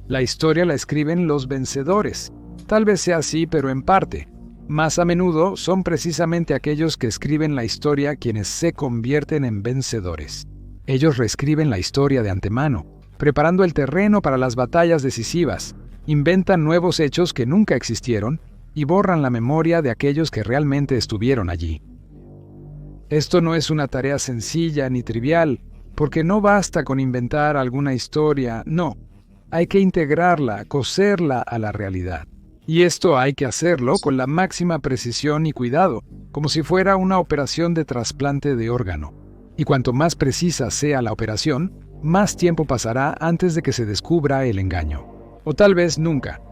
La historia la escriben los vencedores. Tal vez sea así, pero en parte. Más a menudo son precisamente aquellos que escriben la historia quienes se convierten en vencedores. Ellos reescriben la historia de antemano, preparando el terreno para las batallas decisivas, inventan nuevos hechos que nunca existieron y borran la memoria de aquellos que realmente estuvieron allí. Esto no es una tarea sencilla ni trivial, porque no basta con inventar alguna historia, no. Hay que integrarla, coserla a la realidad. Y esto hay que hacerlo con la máxima precisión y cuidado, como si fuera una operación de trasplante de órgano. Y cuanto más precisa sea la operación, más tiempo pasará antes de que se descubra el engaño. O tal vez nunca.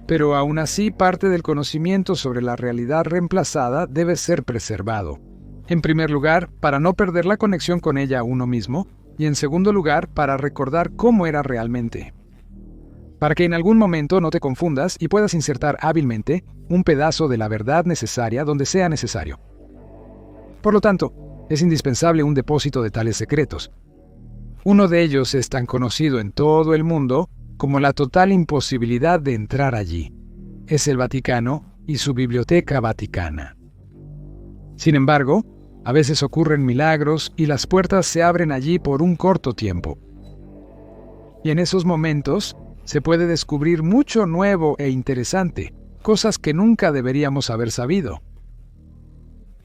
Pero aún así, parte del conocimiento sobre la realidad reemplazada debe ser preservado. En primer lugar, para no perder la conexión con ella uno mismo, y en segundo lugar, para recordar cómo era realmente. Para que en algún momento no te confundas y puedas insertar hábilmente un pedazo de la verdad necesaria donde sea necesario. Por lo tanto, es indispensable un depósito de tales secretos. Uno de ellos es tan conocido en todo el mundo como la total imposibilidad de entrar allí. Es el Vaticano y su Biblioteca Vaticana. Sin embargo, a veces ocurren milagros y las puertas se abren allí por un corto tiempo. Y en esos momentos se puede descubrir mucho nuevo e interesante, cosas que nunca deberíamos haber sabido.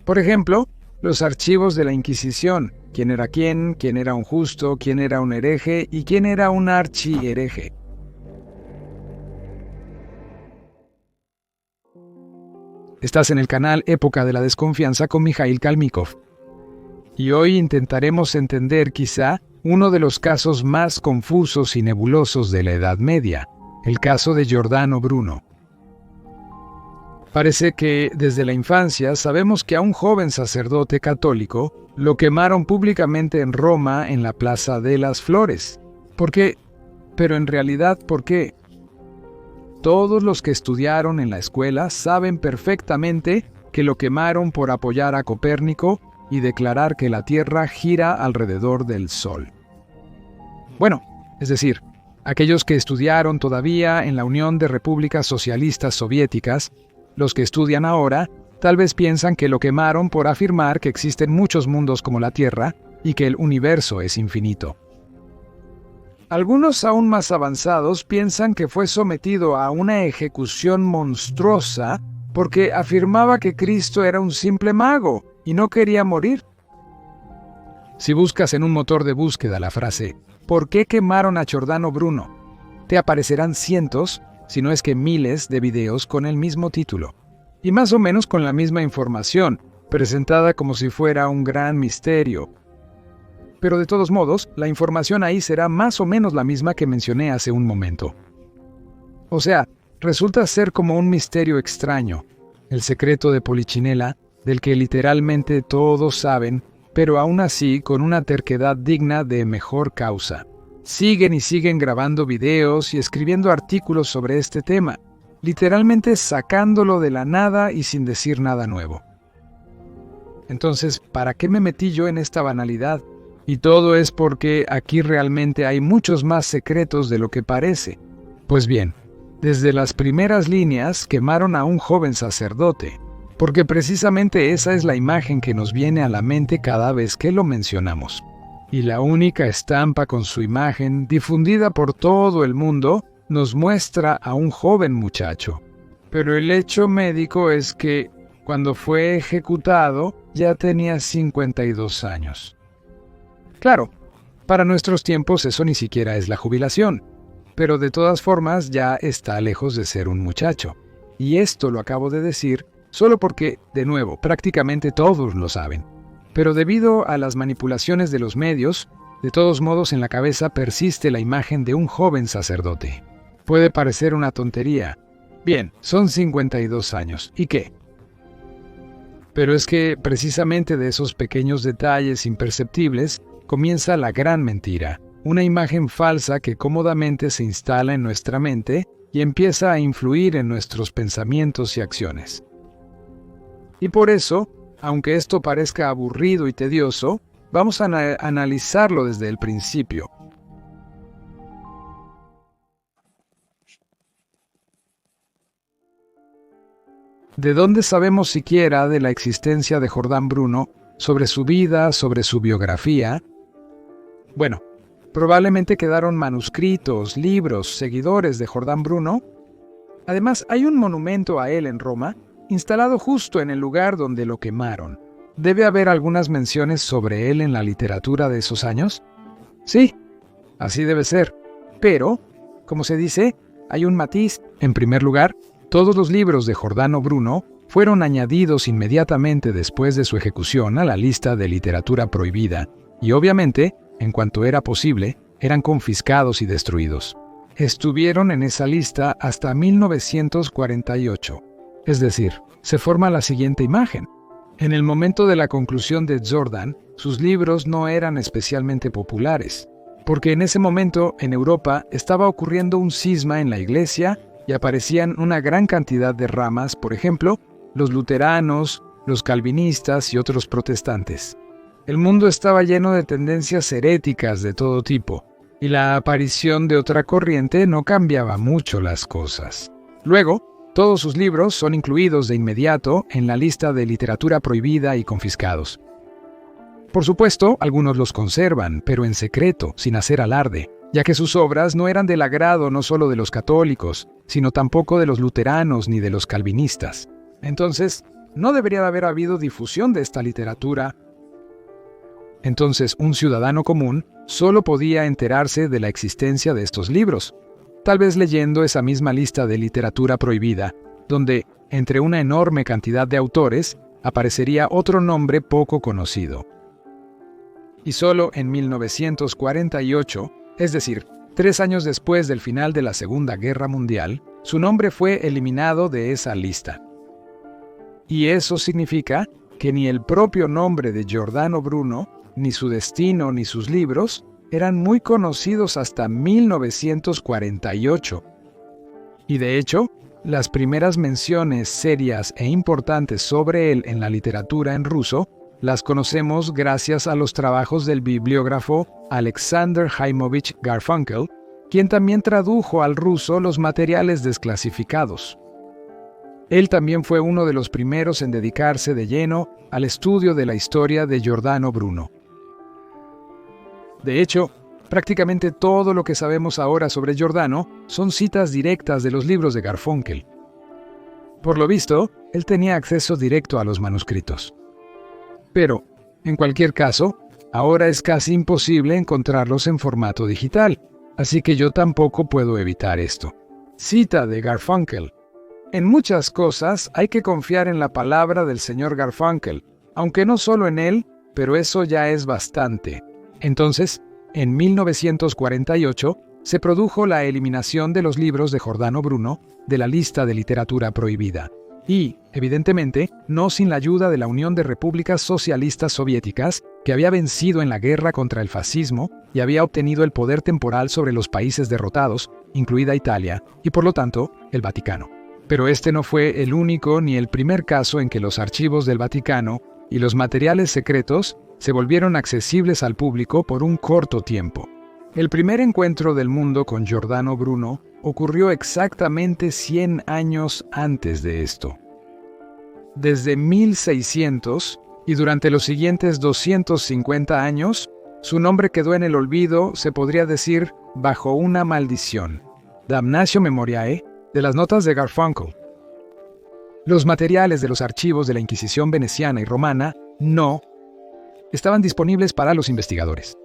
Por ejemplo, los archivos de la Inquisición, quién era un justo, quién era un hereje y quién era un archihereje. Estás en el canal Época de la Desconfianza con Mijail Kalmikov. Y hoy intentaremos entender quizá uno de los casos más confusos y nebulosos de la Edad Media, el caso de Giordano Bruno. Parece que desde la infancia sabemos que a un joven sacerdote católico lo quemaron públicamente en Roma en la Plaza de las Flores. ¿Por qué? Pero en realidad, ¿por qué? Todos los que estudiaron en la escuela saben perfectamente que lo quemaron por apoyar a Copérnico y declarar que la Tierra gira alrededor del Sol. Bueno, es decir, aquellos que estudiaron todavía en la Unión de Repúblicas Socialistas Soviéticas, los que estudian ahora, tal vez piensan que lo quemaron por afirmar que existen muchos mundos como la Tierra y que el universo es infinito. Algunos aún más avanzados piensan que fue sometido a una ejecución monstruosa porque afirmaba que Cristo era un simple mago y no quería morir. Si buscas en un motor de búsqueda la frase ¿por qué quemaron a Giordano Bruno?, te aparecerán cientos, si no es que miles de videos con el mismo título, y más o menos con la misma información, presentada como si fuera un gran misterio. Pero de todos modos, la información ahí será más o menos la misma que mencioné hace un momento. O sea, resulta ser como un misterio extraño, el secreto de Polichinela, del que literalmente todos saben, pero aún así con una terquedad digna de mejor causa. Siguen y siguen grabando videos y escribiendo artículos sobre este tema, literalmente sacándolo de la nada y sin decir nada nuevo. Entonces, ¿para qué me metí yo en esta banalidad? Y todo es porque aquí realmente hay muchos más secretos de lo que parece. Pues bien, desde las primeras líneas quemaron a un joven sacerdote, porque precisamente esa es la imagen que nos viene a la mente cada vez que lo mencionamos. Y la única estampa con su imagen, difundida por todo el mundo, nos muestra a un joven muchacho. Pero el hecho médico es que, cuando fue ejecutado, ya tenía 52 años. Claro, para nuestros tiempos eso ni siquiera es la jubilación, pero de todas formas ya está lejos de ser un muchacho. Y esto lo acabo de decir solo porque, de nuevo, prácticamente todos lo saben. Pero debido a las manipulaciones de los medios, de todos modos en la cabeza persiste la imagen de un joven sacerdote. Puede parecer una tontería. Bien, son 52 años. ¿Y qué? Pero es que precisamente de esos pequeños detalles imperceptibles comienza la gran mentira, una imagen falsa que cómodamente se instala en nuestra mente y empieza a influir en nuestros pensamientos y acciones. Y por eso, aunque esto parezca aburrido y tedioso, vamos a analizarlo desde el principio. ¿De dónde sabemos siquiera de la existencia de Jordán Bruno, sobre su vida, sobre su biografía? Bueno, probablemente quedaron manuscritos, libros, seguidores de Jordán Bruno. Además, hay un monumento a él en Roma, instalado justo en el lugar donde lo quemaron. ¿Debe haber algunas menciones sobre él en la literatura de esos años? Sí, así debe ser. Pero, como se dice, hay un matiz. En primer lugar, todos los libros de Giordano Bruno fueron añadidos inmediatamente después de su ejecución a la lista de literatura prohibida, y obviamente, en cuanto era posible, eran confiscados y destruidos. Estuvieron en esa lista hasta 1948. Es decir, se forma la siguiente imagen. En el momento de la conclusión de Jordan, sus libros no eran especialmente populares, porque en ese momento en Europa estaba ocurriendo un cisma en la Iglesia y aparecían una gran cantidad de ramas, por ejemplo, los luteranos, los calvinistas y otros protestantes. El mundo estaba lleno de tendencias heréticas de todo tipo, y la aparición de otra corriente no cambiaba mucho las cosas. Luego, todos sus libros son incluidos de inmediato en la lista de literatura prohibida y confiscados. Por supuesto, algunos los conservan, pero en secreto, sin hacer alarde, ya que sus obras no eran del agrado no solo de los católicos, sino tampoco de los luteranos ni de los calvinistas. Entonces, no debería de haber habido difusión de esta literatura. Entonces, un ciudadano común solo podía enterarse de la existencia de estos libros, tal vez leyendo esa misma lista de literatura prohibida, donde, entre una enorme cantidad de autores, aparecería otro nombre poco conocido. Y solo en 1948, es decir, 3 años después del final de la Segunda Guerra Mundial, su nombre fue eliminado de esa lista. Y eso significa que ni el propio nombre de Giordano Bruno, ni su destino ni sus libros eran muy conocidos hasta 1948. Y de hecho, las primeras menciones serias e importantes sobre él en la literatura en ruso las conocemos gracias a los trabajos del bibliógrafo Alexander Jaimovich Garfunkel, quien también tradujo al ruso los materiales desclasificados. Él también fue uno de los primeros en dedicarse de lleno al estudio de la historia de Giordano Bruno. De hecho, prácticamente todo lo que sabemos ahora sobre Giordano son citas directas de los libros de Garfunkel. Por lo visto, él tenía acceso directo a los manuscritos. Pero, en cualquier caso, ahora es casi imposible encontrarlos en formato digital, así que yo tampoco puedo evitar esto. Cita de Garfunkel. En muchas cosas hay que confiar en la palabra del señor Garfunkel, aunque no solo en él, pero eso ya es bastante. Entonces, en 1948, se produjo la eliminación de los libros de Giordano Bruno de la lista de literatura prohibida. Y, evidentemente, no sin la ayuda de la Unión de Repúblicas Socialistas Soviéticas, que había vencido en la guerra contra el fascismo y había obtenido el poder temporal sobre los países derrotados, incluida Italia, y por lo tanto, el Vaticano. Pero este no fue el único ni el primer caso en que los archivos del Vaticano y los materiales secretos se volvieron accesibles al público por un corto tiempo. El primer encuentro del mundo con Giordano Bruno ocurrió exactamente 100 años antes de esto. Desde 1600 y durante los siguientes 250 años, su nombre quedó en el olvido, se podría decir, bajo una maldición. Damnatio memoriae, de las notas de Garfunkel. Los materiales de los archivos de la Inquisición veneciana y romana no estaban disponibles para los investigadores.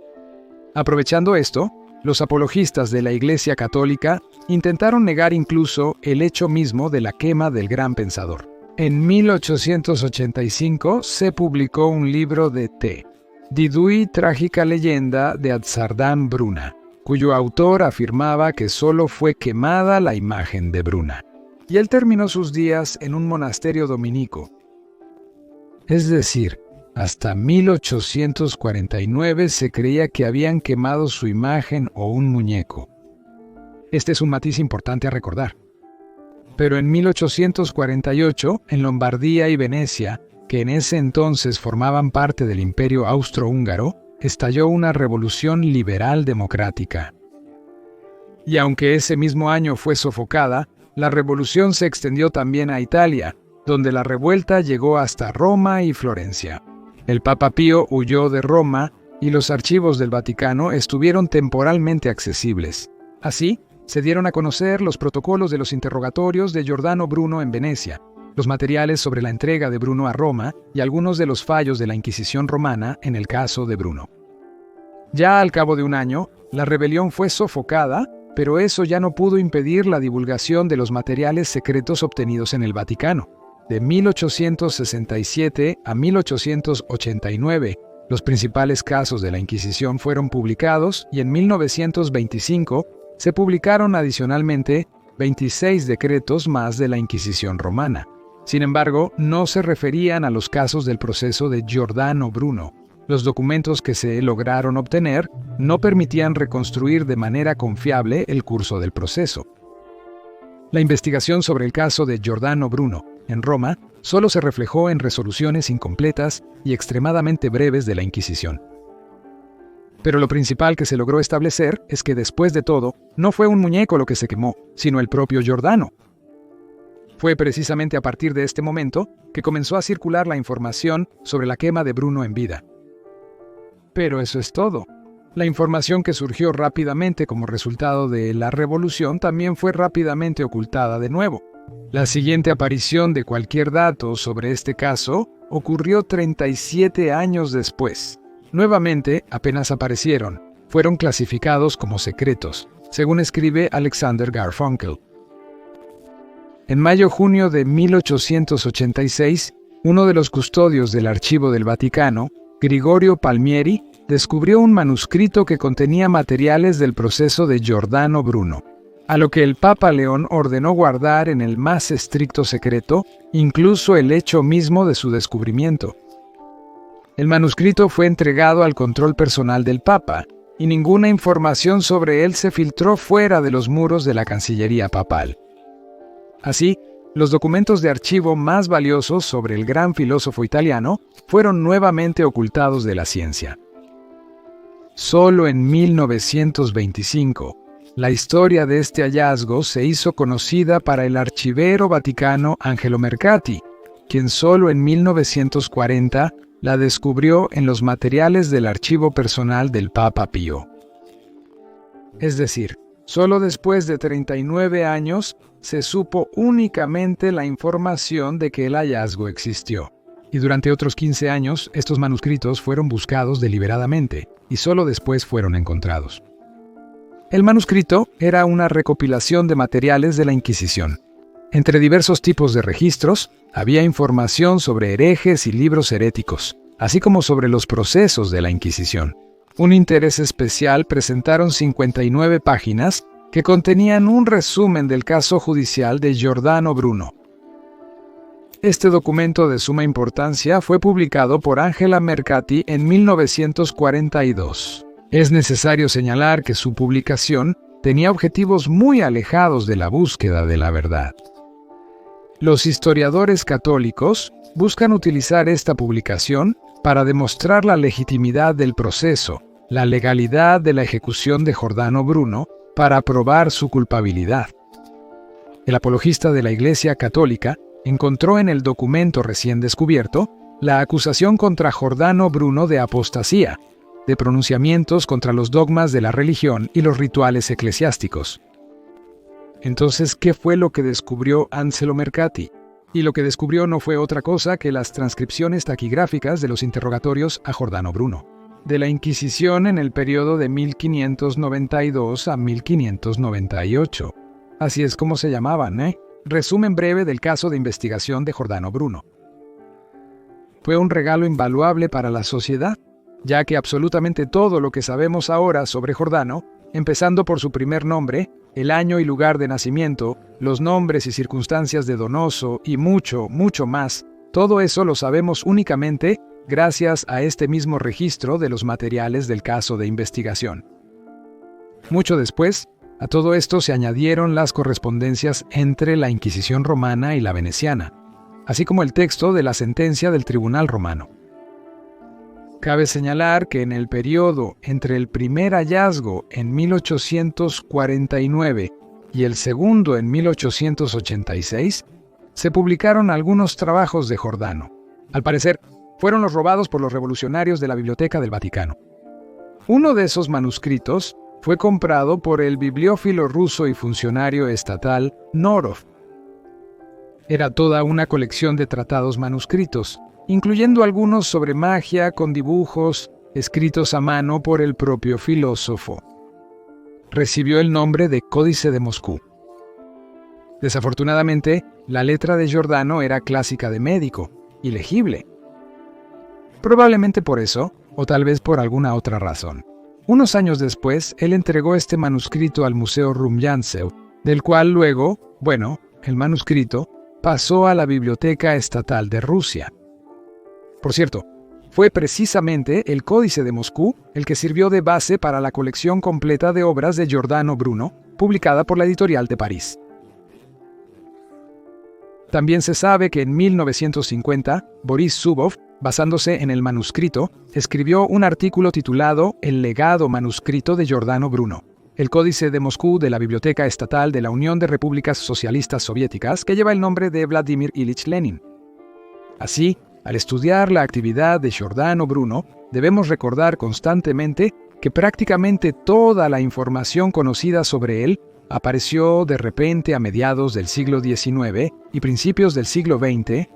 Aprovechando esto, los apologistas de la Iglesia Católica intentaron negar incluso el hecho mismo de la quema del gran pensador. En 1885 se publicó un libro de T. Didui Trágica Leyenda de Azzardán Bruna, cuyo autor afirmaba que solo fue quemada la imagen de Bruna. Y él terminó sus días en un monasterio dominico. Es decir, hasta 1849 se creía que habían quemado su imagen o un muñeco. Este es un matiz importante a recordar. Pero en 1848, en Lombardía y Venecia, que en ese entonces formaban parte del Imperio Austrohúngaro, estalló una revolución liberal democrática. Y aunque ese mismo año fue sofocada, la revolución se extendió también a Italia, donde la revuelta llegó hasta Roma y Florencia. El Papa Pío huyó de Roma y los archivos del Vaticano estuvieron temporalmente accesibles. Así, se dieron a conocer los protocolos de los interrogatorios de Giordano Bruno en Venecia, los materiales sobre la entrega de Bruno a Roma y algunos de los fallos de la Inquisición romana en el caso de Bruno. Ya al cabo de un año, la rebelión fue sofocada, pero eso ya no pudo impedir la divulgación de los materiales secretos obtenidos en el Vaticano. De 1867 a 1889, los principales casos de la Inquisición fueron publicados y en 1925 se publicaron adicionalmente 26 decretos más de la Inquisición romana. Sin embargo, no se referían a los casos del proceso de Giordano Bruno. Los documentos que se lograron obtener no permitían reconstruir de manera confiable el curso del proceso. La investigación sobre el caso de Giordano Bruno en Roma solo se reflejó en resoluciones incompletas y extremadamente breves de la Inquisición. Pero lo principal que se logró establecer es que después de todo, no fue un muñeco lo que se quemó, sino el propio Giordano. Fue precisamente a partir de este momento que comenzó a circular la información sobre la quema de Bruno en vida. Pero eso es todo. La información que surgió rápidamente como resultado de la revolución también fue rápidamente ocultada de nuevo. La siguiente aparición de cualquier dato sobre este caso ocurrió 37 años después. Nuevamente, apenas aparecieron, fueron clasificados como secretos, según escribe Alexander Garfunkel. En mayo-junio de 1886, uno de los custodios del Archivo del Vaticano, Gregorio Palmieri, descubrió un manuscrito que contenía materiales del proceso de Giordano Bruno, a lo que el Papa León ordenó guardar en el más estricto secreto, incluso el hecho mismo de su descubrimiento. El manuscrito fue entregado al control personal del Papa, y ninguna información sobre él se filtró fuera de los muros de la Cancillería papal. Así, los documentos de archivo más valiosos sobre el gran filósofo italiano fueron nuevamente ocultados de la ciencia. Solo en 1925, la historia de este hallazgo se hizo conocida para el archivero vaticano Angelo Mercati, quien solo en 1940 la descubrió en los materiales del archivo personal del Papa Pío. Es decir, solo después de 39 años se supo únicamente la información de que el hallazgo existió. Y durante otros 15 años, estos manuscritos fueron buscados deliberadamente y solo después fueron encontrados. El manuscrito era una recopilación de materiales de la Inquisición. Entre diversos tipos de registros, había información sobre herejes y libros heréticos, así como sobre los procesos de la Inquisición. Un interés especial presentaron 59 páginas que contenían un resumen del caso judicial de Giordano Bruno. Este documento de suma importancia fue publicado por Angela Mercati en 1942. Es necesario señalar que su publicación tenía objetivos muy alejados de la búsqueda de la verdad. Los historiadores católicos buscan utilizar esta publicación para demostrar la legitimidad del proceso, la legalidad de la ejecución de Giordano Bruno, para probar su culpabilidad. El apologista de la Iglesia Católica encontró en el documento recién descubierto la acusación contra Giordano Bruno de apostasía, de pronunciamientos contra los dogmas de la religión y los rituales eclesiásticos. Entonces, ¿qué fue lo que descubrió Angelo Mercati? Y lo que descubrió no fue otra cosa que las transcripciones taquigráficas de los interrogatorios a Giordano Bruno, de la Inquisición en el periodo de 1592 a 1598. Así es como se llamaban, ¿eh? Resumen breve del caso de investigación de Giordano Bruno. Fue un regalo invaluable para la sociedad, ya que absolutamente todo lo que sabemos ahora sobre Giordano, empezando por su primer nombre, el año y lugar de nacimiento, los nombres y circunstancias de Donoso y mucho, mucho más, todo eso lo sabemos únicamente gracias a este mismo registro de los materiales del caso de investigación. Mucho después, a todo esto se añadieron las correspondencias entre la Inquisición romana y la veneciana, así como el texto de la sentencia del Tribunal romano. Cabe señalar que en el periodo entre el primer hallazgo en 1849 y el segundo en 1886, se publicaron algunos trabajos de Giordano. Al parecer, fueron los robados por los revolucionarios de la Biblioteca del Vaticano. Uno de esos manuscritos fue comprado por el bibliófilo ruso y funcionario estatal Norov. Era toda una colección de tratados manuscritos, incluyendo algunos sobre magia con dibujos escritos a mano por el propio filósofo. Recibió el nombre de Códice de Moscú. Desafortunadamente, la letra de Giordano era clásica de médico, ilegible. Probablemente por eso, o tal vez por alguna otra razón. Unos años después, él entregó este manuscrito al Museo Rumyantsev, del cual luego, el manuscrito, pasó a la Biblioteca Estatal de Rusia. Por cierto, fue precisamente el Códice de Moscú el que sirvió de base para la colección completa de obras de Giordano Bruno, publicada por la editorial de París. También se sabe que en 1950, Boris Zubov, basándose en el manuscrito, escribió un artículo titulado El legado manuscrito de Giordano Bruno, el Códice de Moscú de la Biblioteca Estatal de la Unión de Repúblicas Socialistas Soviéticas, que lleva el nombre de Vladimir Ilich Lenin. Así, al estudiar la actividad de Giordano Bruno, debemos recordar constantemente que prácticamente toda la información conocida sobre él apareció de repente a mediados del siglo XIX y principios del siglo XX.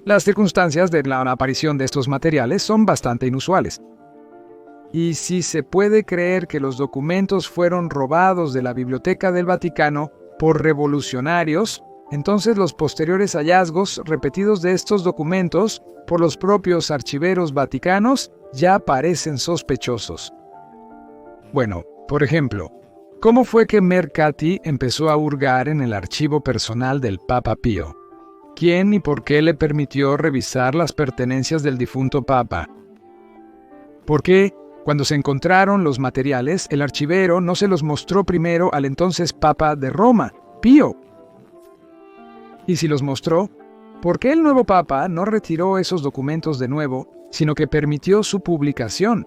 Las circunstancias de la aparición de estos materiales son bastante inusuales. Y si se puede creer que los documentos fueron robados de la Biblioteca del Vaticano por revolucionarios, entonces los posteriores hallazgos repetidos de estos documentos por los propios archiveros vaticanos ya parecen sospechosos. Por ejemplo, ¿cómo fue que Mercati empezó a hurgar en el archivo personal del Papa Pío? ¿Quién y por qué le permitió revisar las pertenencias del difunto Papa? ¿Por qué, cuando se encontraron los materiales, el archivero no se los mostró primero al entonces Papa de Roma, Pío? Y si los mostró, ¿por qué el nuevo Papa no retiró esos documentos de nuevo, sino que permitió su publicación?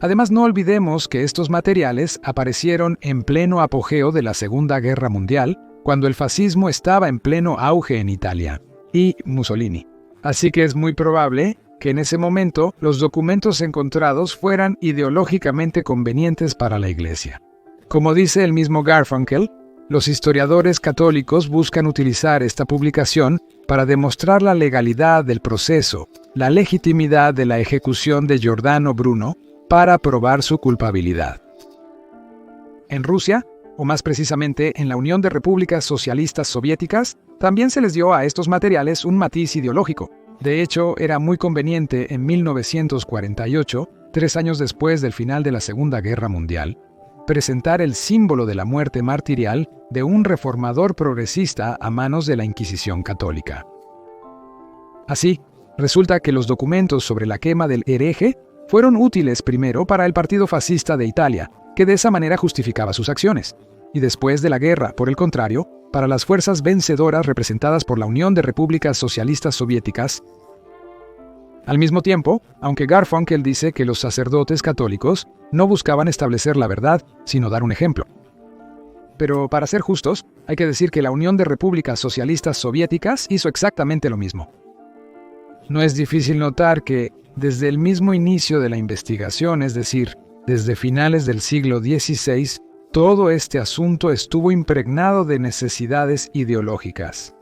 Además, no olvidemos que estos materiales aparecieron en pleno apogeo de la Segunda Guerra Mundial, cuando el fascismo estaba en pleno auge en Italia, y Mussolini. Así que es muy probable que en ese momento los documentos encontrados fueran ideológicamente convenientes para la Iglesia. Como dice el mismo Garfunkel, los historiadores católicos buscan utilizar esta publicación para demostrar la legalidad del proceso, la legitimidad de la ejecución de Giordano Bruno, para probar su culpabilidad. En Rusia, o más precisamente en la Unión de Repúblicas Socialistas Soviéticas, también se les dio a estos materiales un matiz ideológico. De hecho, era muy conveniente en 1948, 3 años después del final de la Segunda Guerra Mundial, presentar el símbolo de la muerte martirial de un reformador progresista a manos de la Inquisición católica. Así, resulta que los documentos sobre la quema del hereje fueron útiles primero para el Partido Fascista de Italia, que de esa manera justificaba sus acciones, y después de la guerra, por el contrario, para las fuerzas vencedoras representadas por la Unión de Repúblicas Socialistas Soviéticas. Al mismo tiempo, aunque Garfunkel dice que los sacerdotes católicos no buscaban establecer la verdad, sino dar un ejemplo. Pero para ser justos, hay que decir que la Unión de Repúblicas Socialistas Soviéticas hizo exactamente lo mismo. No es difícil notar que, desde el mismo inicio de la investigación, es decir, desde finales del siglo XVI, todo este asunto estuvo impregnado de necesidades ideológicas.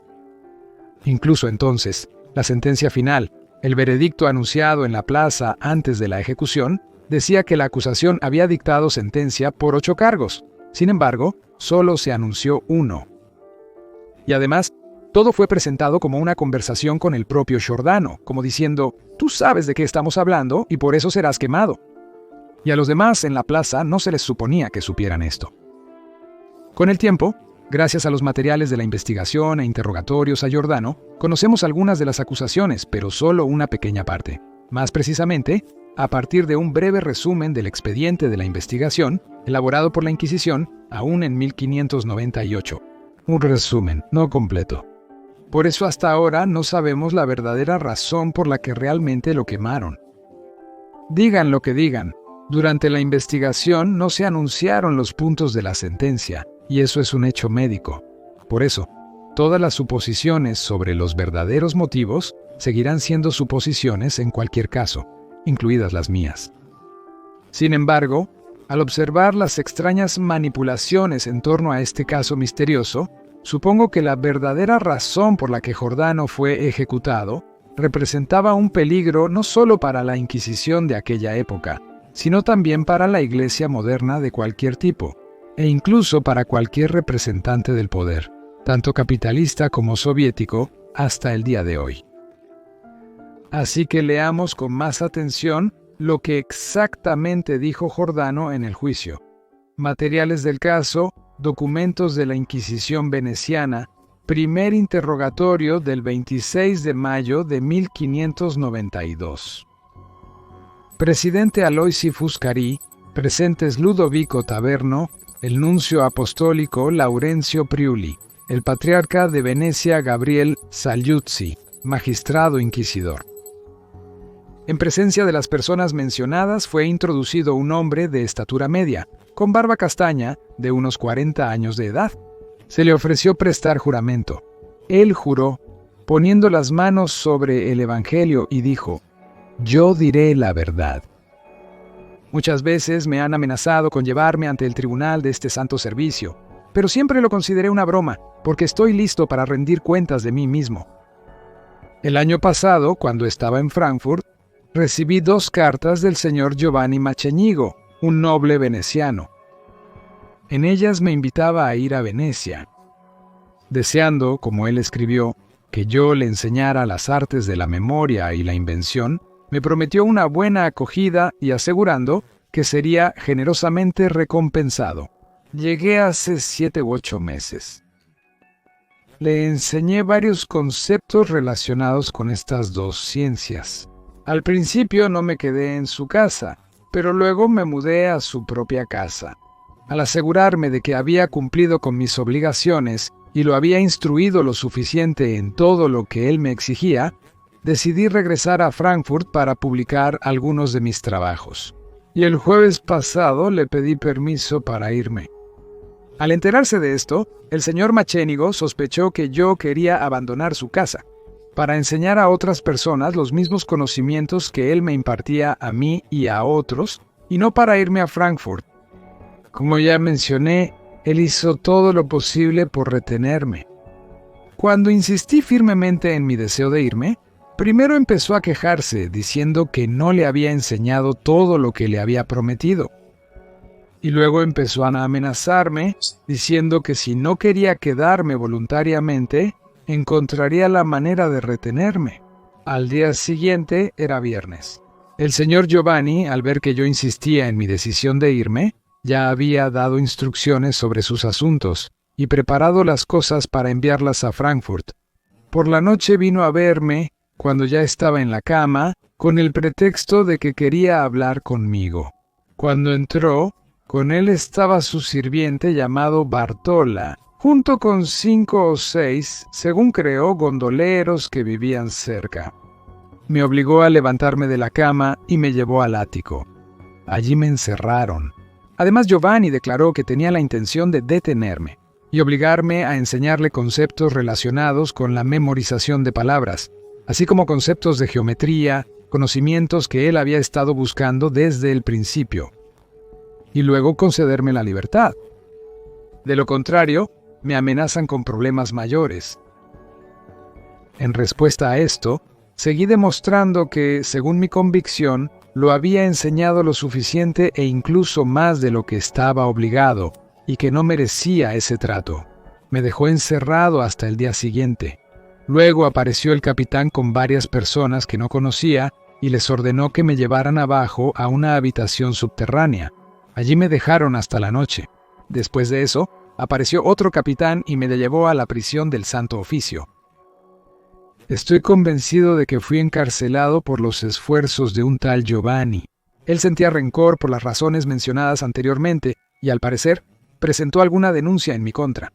Incluso entonces, la sentencia final, el veredicto anunciado en la plaza antes de la ejecución, decía que la acusación había dictado sentencia por 8 cargos. Sin embargo, solo se anunció 1. Y además, todo fue presentado como una conversación con el propio Giordano, como diciendo, tú sabes de qué estamos hablando y por eso serás quemado. Y a los demás en la plaza no se les suponía que supieran esto. Con el tiempo, gracias a los materiales de la investigación e interrogatorios a Giordano, conocemos algunas de las acusaciones, pero solo una pequeña parte. Más precisamente, a partir de un breve resumen del expediente de la investigación, elaborado por la Inquisición, aún en 1598. Un resumen, no completo. Por eso hasta ahora no sabemos la verdadera razón por la que realmente lo quemaron. Digan lo que digan, durante la investigación no se anunciaron los puntos de la sentencia, y eso es un hecho médico. Por eso, todas las suposiciones sobre los verdaderos motivos seguirán siendo suposiciones en cualquier caso, incluidas las mías. Sin embargo, al observar las extrañas manipulaciones en torno a este caso misterioso, supongo que la verdadera razón por la que Giordano fue ejecutado representaba un peligro no solo para la Inquisición de aquella época, sino también para la Iglesia moderna de cualquier tipo, e incluso para cualquier representante del poder, tanto capitalista como soviético, hasta el día de hoy. Así que leamos con más atención lo que exactamente dijo Giordano en el juicio. Materiales del caso, documentos de la Inquisición veneciana, primer interrogatorio del 26 de mayo de 1592. Presidente Aloisi Fuscari, presentes Ludovico Taverno, el nuncio apostólico Laurencio Priuli, el patriarca de Venecia Gabriel Sagliuzzi, magistrado inquisidor. En presencia de las personas mencionadas fue introducido un hombre de estatura media, con barba castaña, de unos 40 años de edad. Se le ofreció prestar juramento. Él juró, poniendo las manos sobre el Evangelio, y dijo: «Yo diré la verdad». Muchas veces me han amenazado con llevarme ante el tribunal de este santo servicio, pero siempre lo consideré una broma, porque estoy listo para rendir cuentas de mí mismo. El año pasado, cuando estaba en Frankfurt, recibí 2 cartas del señor Giovanni Mocenigo, un noble veneciano. En ellas me invitaba a ir a Venecia, deseando, como él escribió, que yo le enseñara las artes de la memoria y la invención. Me prometió una buena acogida y asegurando que sería generosamente recompensado. Llegué hace 7 u 8 meses. Le enseñé varios conceptos relacionados con estas 2 ciencias. Al principio no me quedé en su casa, pero luego me mudé a su propia casa. Al asegurarme de que había cumplido con mis obligaciones y lo había instruido lo suficiente en todo lo que él me exigía, decidí regresar a Frankfurt para publicar algunos de mis trabajos. Y el jueves pasado le pedí permiso para irme. Al enterarse de esto, el señor Mocenigo sospechó que yo quería abandonar su casa, para enseñar a otras personas los mismos conocimientos que él me impartía a mí y a otros, y no para irme a Frankfurt. Como ya mencioné, él hizo todo lo posible por retenerme. Cuando insistí firmemente en mi deseo de irme, primero empezó a quejarse, diciendo que no le había enseñado todo lo que le había prometido. Y luego empezó a amenazarme, diciendo que si no quería quedarme voluntariamente, encontraría la manera de retenerme. Al día siguiente era viernes. El señor Giovanni, al ver que yo insistía en mi decisión de irme, ya había dado instrucciones sobre sus asuntos y preparado las cosas para enviarlas a Frankfurt. Por la noche vino a verme, cuando ya estaba en la cama, con el pretexto de que quería hablar conmigo. Cuando entró, con él estaba su sirviente llamado Bartola, junto con 5 o 6, según creo, gondoleros que vivían cerca. Me obligó a levantarme de la cama y me llevó al ático. Allí me encerraron. Además, Giovanni declaró que tenía la intención de detenerme y obligarme a enseñarle conceptos relacionados con la memorización de palabras, así como conceptos de geometría, conocimientos que él había estado buscando desde el principio, y luego concederme la libertad. De lo contrario, me amenazan con problemas mayores. En respuesta a esto, seguí demostrando que, según mi convicción, lo había enseñado lo suficiente e incluso más de lo que estaba obligado, y que no merecía ese trato. Me dejó encerrado hasta el día siguiente. Luego apareció el capitán con varias personas que no conocía y les ordenó que me llevaran abajo a una habitación subterránea. Allí me dejaron hasta la noche. Después de eso, apareció otro capitán y me llevó a la prisión del Santo Oficio. Estoy convencido de que fui encarcelado por los esfuerzos de un tal Giovanni. Él sentía rencor por las razones mencionadas anteriormente y, al parecer, presentó alguna denuncia en mi contra.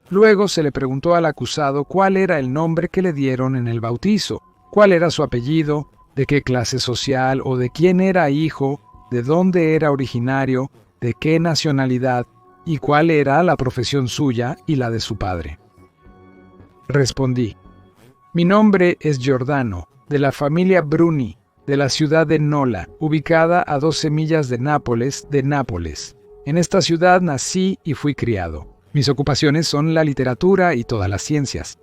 Luego se le preguntó al acusado cuál era el nombre que le dieron en el bautizo, cuál era su apellido, de qué clase social o de quién era hijo, de dónde era originario, de qué nacionalidad y cuál era la profesión suya y la de su padre. Respondí: mi nombre es Giordano, de la familia Bruni, de la ciudad de Nola, ubicada a 12 millas de Nápoles. En esta ciudad nací y fui criado. Mis ocupaciones son la literatura y todas las ciencias.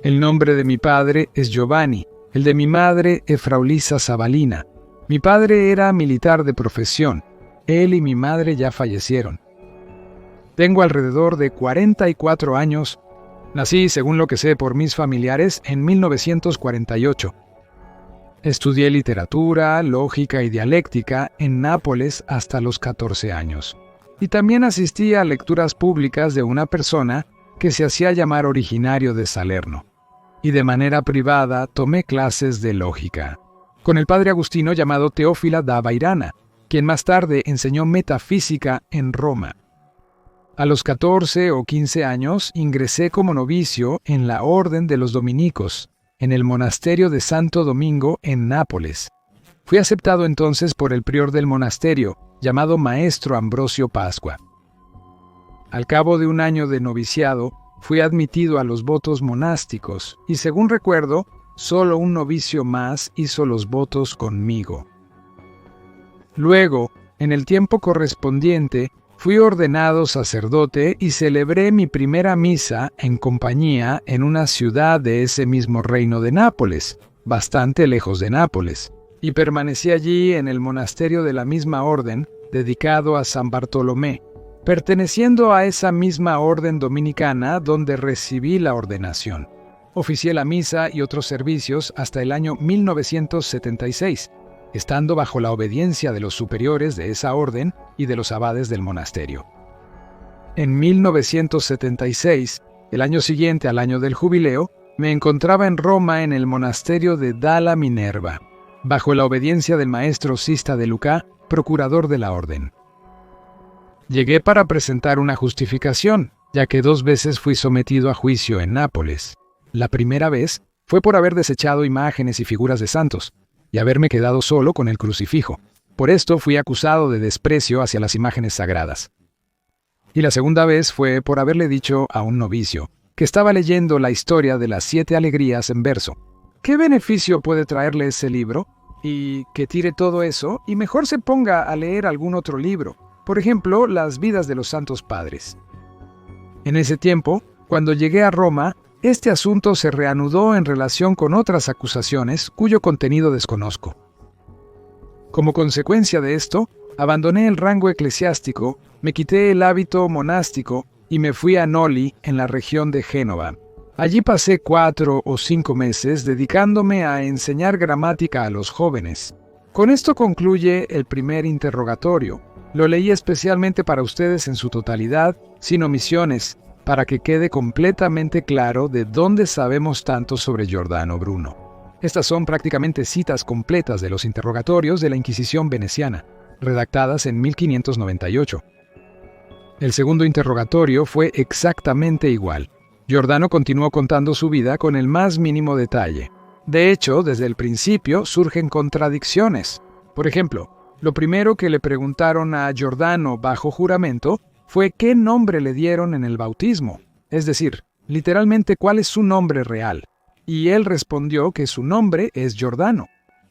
El nombre de mi padre es Giovanni, el de mi madre Efraulisa Sabalina. Mi padre era militar de profesión. Él y mi madre ya fallecieron. Tengo alrededor de 44 años. Nací, según lo que sé por mis familiares, en 1948. Estudié literatura, lógica y dialéctica en Nápoles hasta los 14 años. Y también asistí a lecturas públicas de una persona que se hacía llamar originario de Salerno. Y de manera privada tomé clases de lógica con el padre agustino llamado Teófila da Vairana, quien más tarde enseñó metafísica en Roma. A los 14 o 15 años ingresé como novicio en la Orden de los Dominicos, en el monasterio de Santo Domingo en Nápoles. Fui aceptado entonces por el prior del monasterio, llamado Maestro Ambrosio Pascua. Al cabo de un año de noviciado, fui admitido a los votos monásticos, y según recuerdo, solo un novicio más hizo los votos conmigo. Luego, en el tiempo correspondiente, fui ordenado sacerdote y celebré mi primera misa en compañía en una ciudad de ese mismo reino de Nápoles, bastante lejos de Nápoles, y permanecí allí en el monasterio de la misma orden, dedicado a San Bartolomé, perteneciendo a esa misma orden dominicana donde recibí la ordenación. Oficié la misa y otros servicios hasta el año 1976, estando bajo la obediencia de los superiores de esa orden y de los abades del monasterio. En 1976, el año siguiente al año del jubileo, me encontraba en Roma en el monasterio de Dalla Minerva, bajo la obediencia del maestro Sista de Lucá, procurador de la orden. Llegué para presentar una justificación, ya que 2 veces fui sometido a juicio en Nápoles. La primera vez fue por haber desechado imágenes y figuras de santos, y haberme quedado solo con el crucifijo. Por esto fui acusado de desprecio hacia las imágenes sagradas. Y la segunda vez fue por haberle dicho a un novicio, que estaba leyendo la historia de las 7 alegrías en verso: ¿qué beneficio puede traerle ese libro? Y que tire todo eso y mejor se ponga a leer algún otro libro, por ejemplo, las vidas de los santos padres. En ese tiempo, cuando llegué a Roma, este asunto se reanudó en relación con otras acusaciones cuyo contenido desconozco. Como consecuencia de esto, abandoné el rango eclesiástico, me quité el hábito monástico y me fui a Noli, en la región de Génova. Allí pasé 4 o 5 meses dedicándome a enseñar gramática a los jóvenes. Con esto concluye el primer interrogatorio. Lo leí especialmente para ustedes en su totalidad, sin omisiones, para que quede completamente claro de dónde sabemos tanto sobre Giordano Bruno. Estas son prácticamente citas completas de los interrogatorios de la Inquisición veneciana, redactadas en 1598. El segundo interrogatorio fue exactamente igual. Giordano continuó contando su vida con el más mínimo detalle. De hecho, desde el principio surgen contradicciones. Por ejemplo, lo primero que le preguntaron a Giordano bajo juramento fue qué nombre le dieron en el bautismo, es decir, literalmente cuál es su nombre real. Y él respondió que su nombre es Giordano.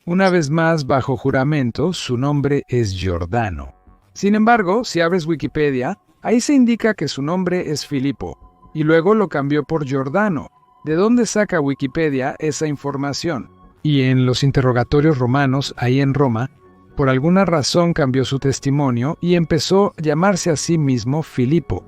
Una vez más, bajo juramento, su nombre es Giordano. Sin embargo, si abres Wikipedia, ahí se indica que su nombre es Filippo, y luego lo cambió por Giordano. ¿De dónde saca Wikipedia esa información? Y en los interrogatorios romanos, ahí en Roma, por alguna razón cambió su testimonio y empezó a llamarse a sí mismo Filippo.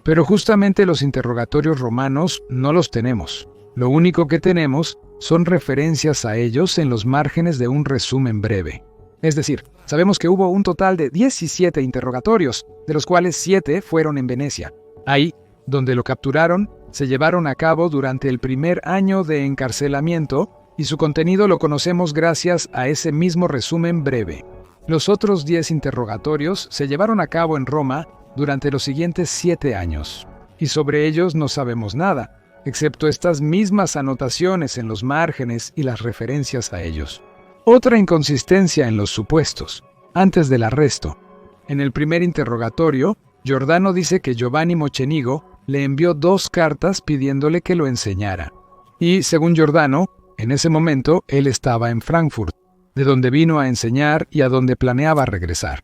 Pero justamente los interrogatorios romanos no los tenemos. Lo único que tenemos son referencias a ellos en los márgenes de un resumen breve. Es decir, sabemos que hubo un total de 17 interrogatorios, de los cuales 7 fueron en Venecia. Ahí, donde lo capturaron, se llevaron a cabo durante el primer año de encarcelamiento y su contenido lo conocemos gracias a ese mismo resumen breve. Los otros 10 interrogatorios se llevaron a cabo en Roma durante los siguientes 7 años, y sobre ellos no sabemos nada, excepto estas mismas anotaciones en los márgenes y las referencias a ellos. Otra inconsistencia en los supuestos. Antes del arresto, en el primer interrogatorio, Giordano dice que Giovanni Mocenigo le envió 2 cartas pidiéndole que lo enseñara. Y, según Giordano, en ese momento él estaba en Frankfurt, de donde vino a enseñar y a donde planeaba regresar.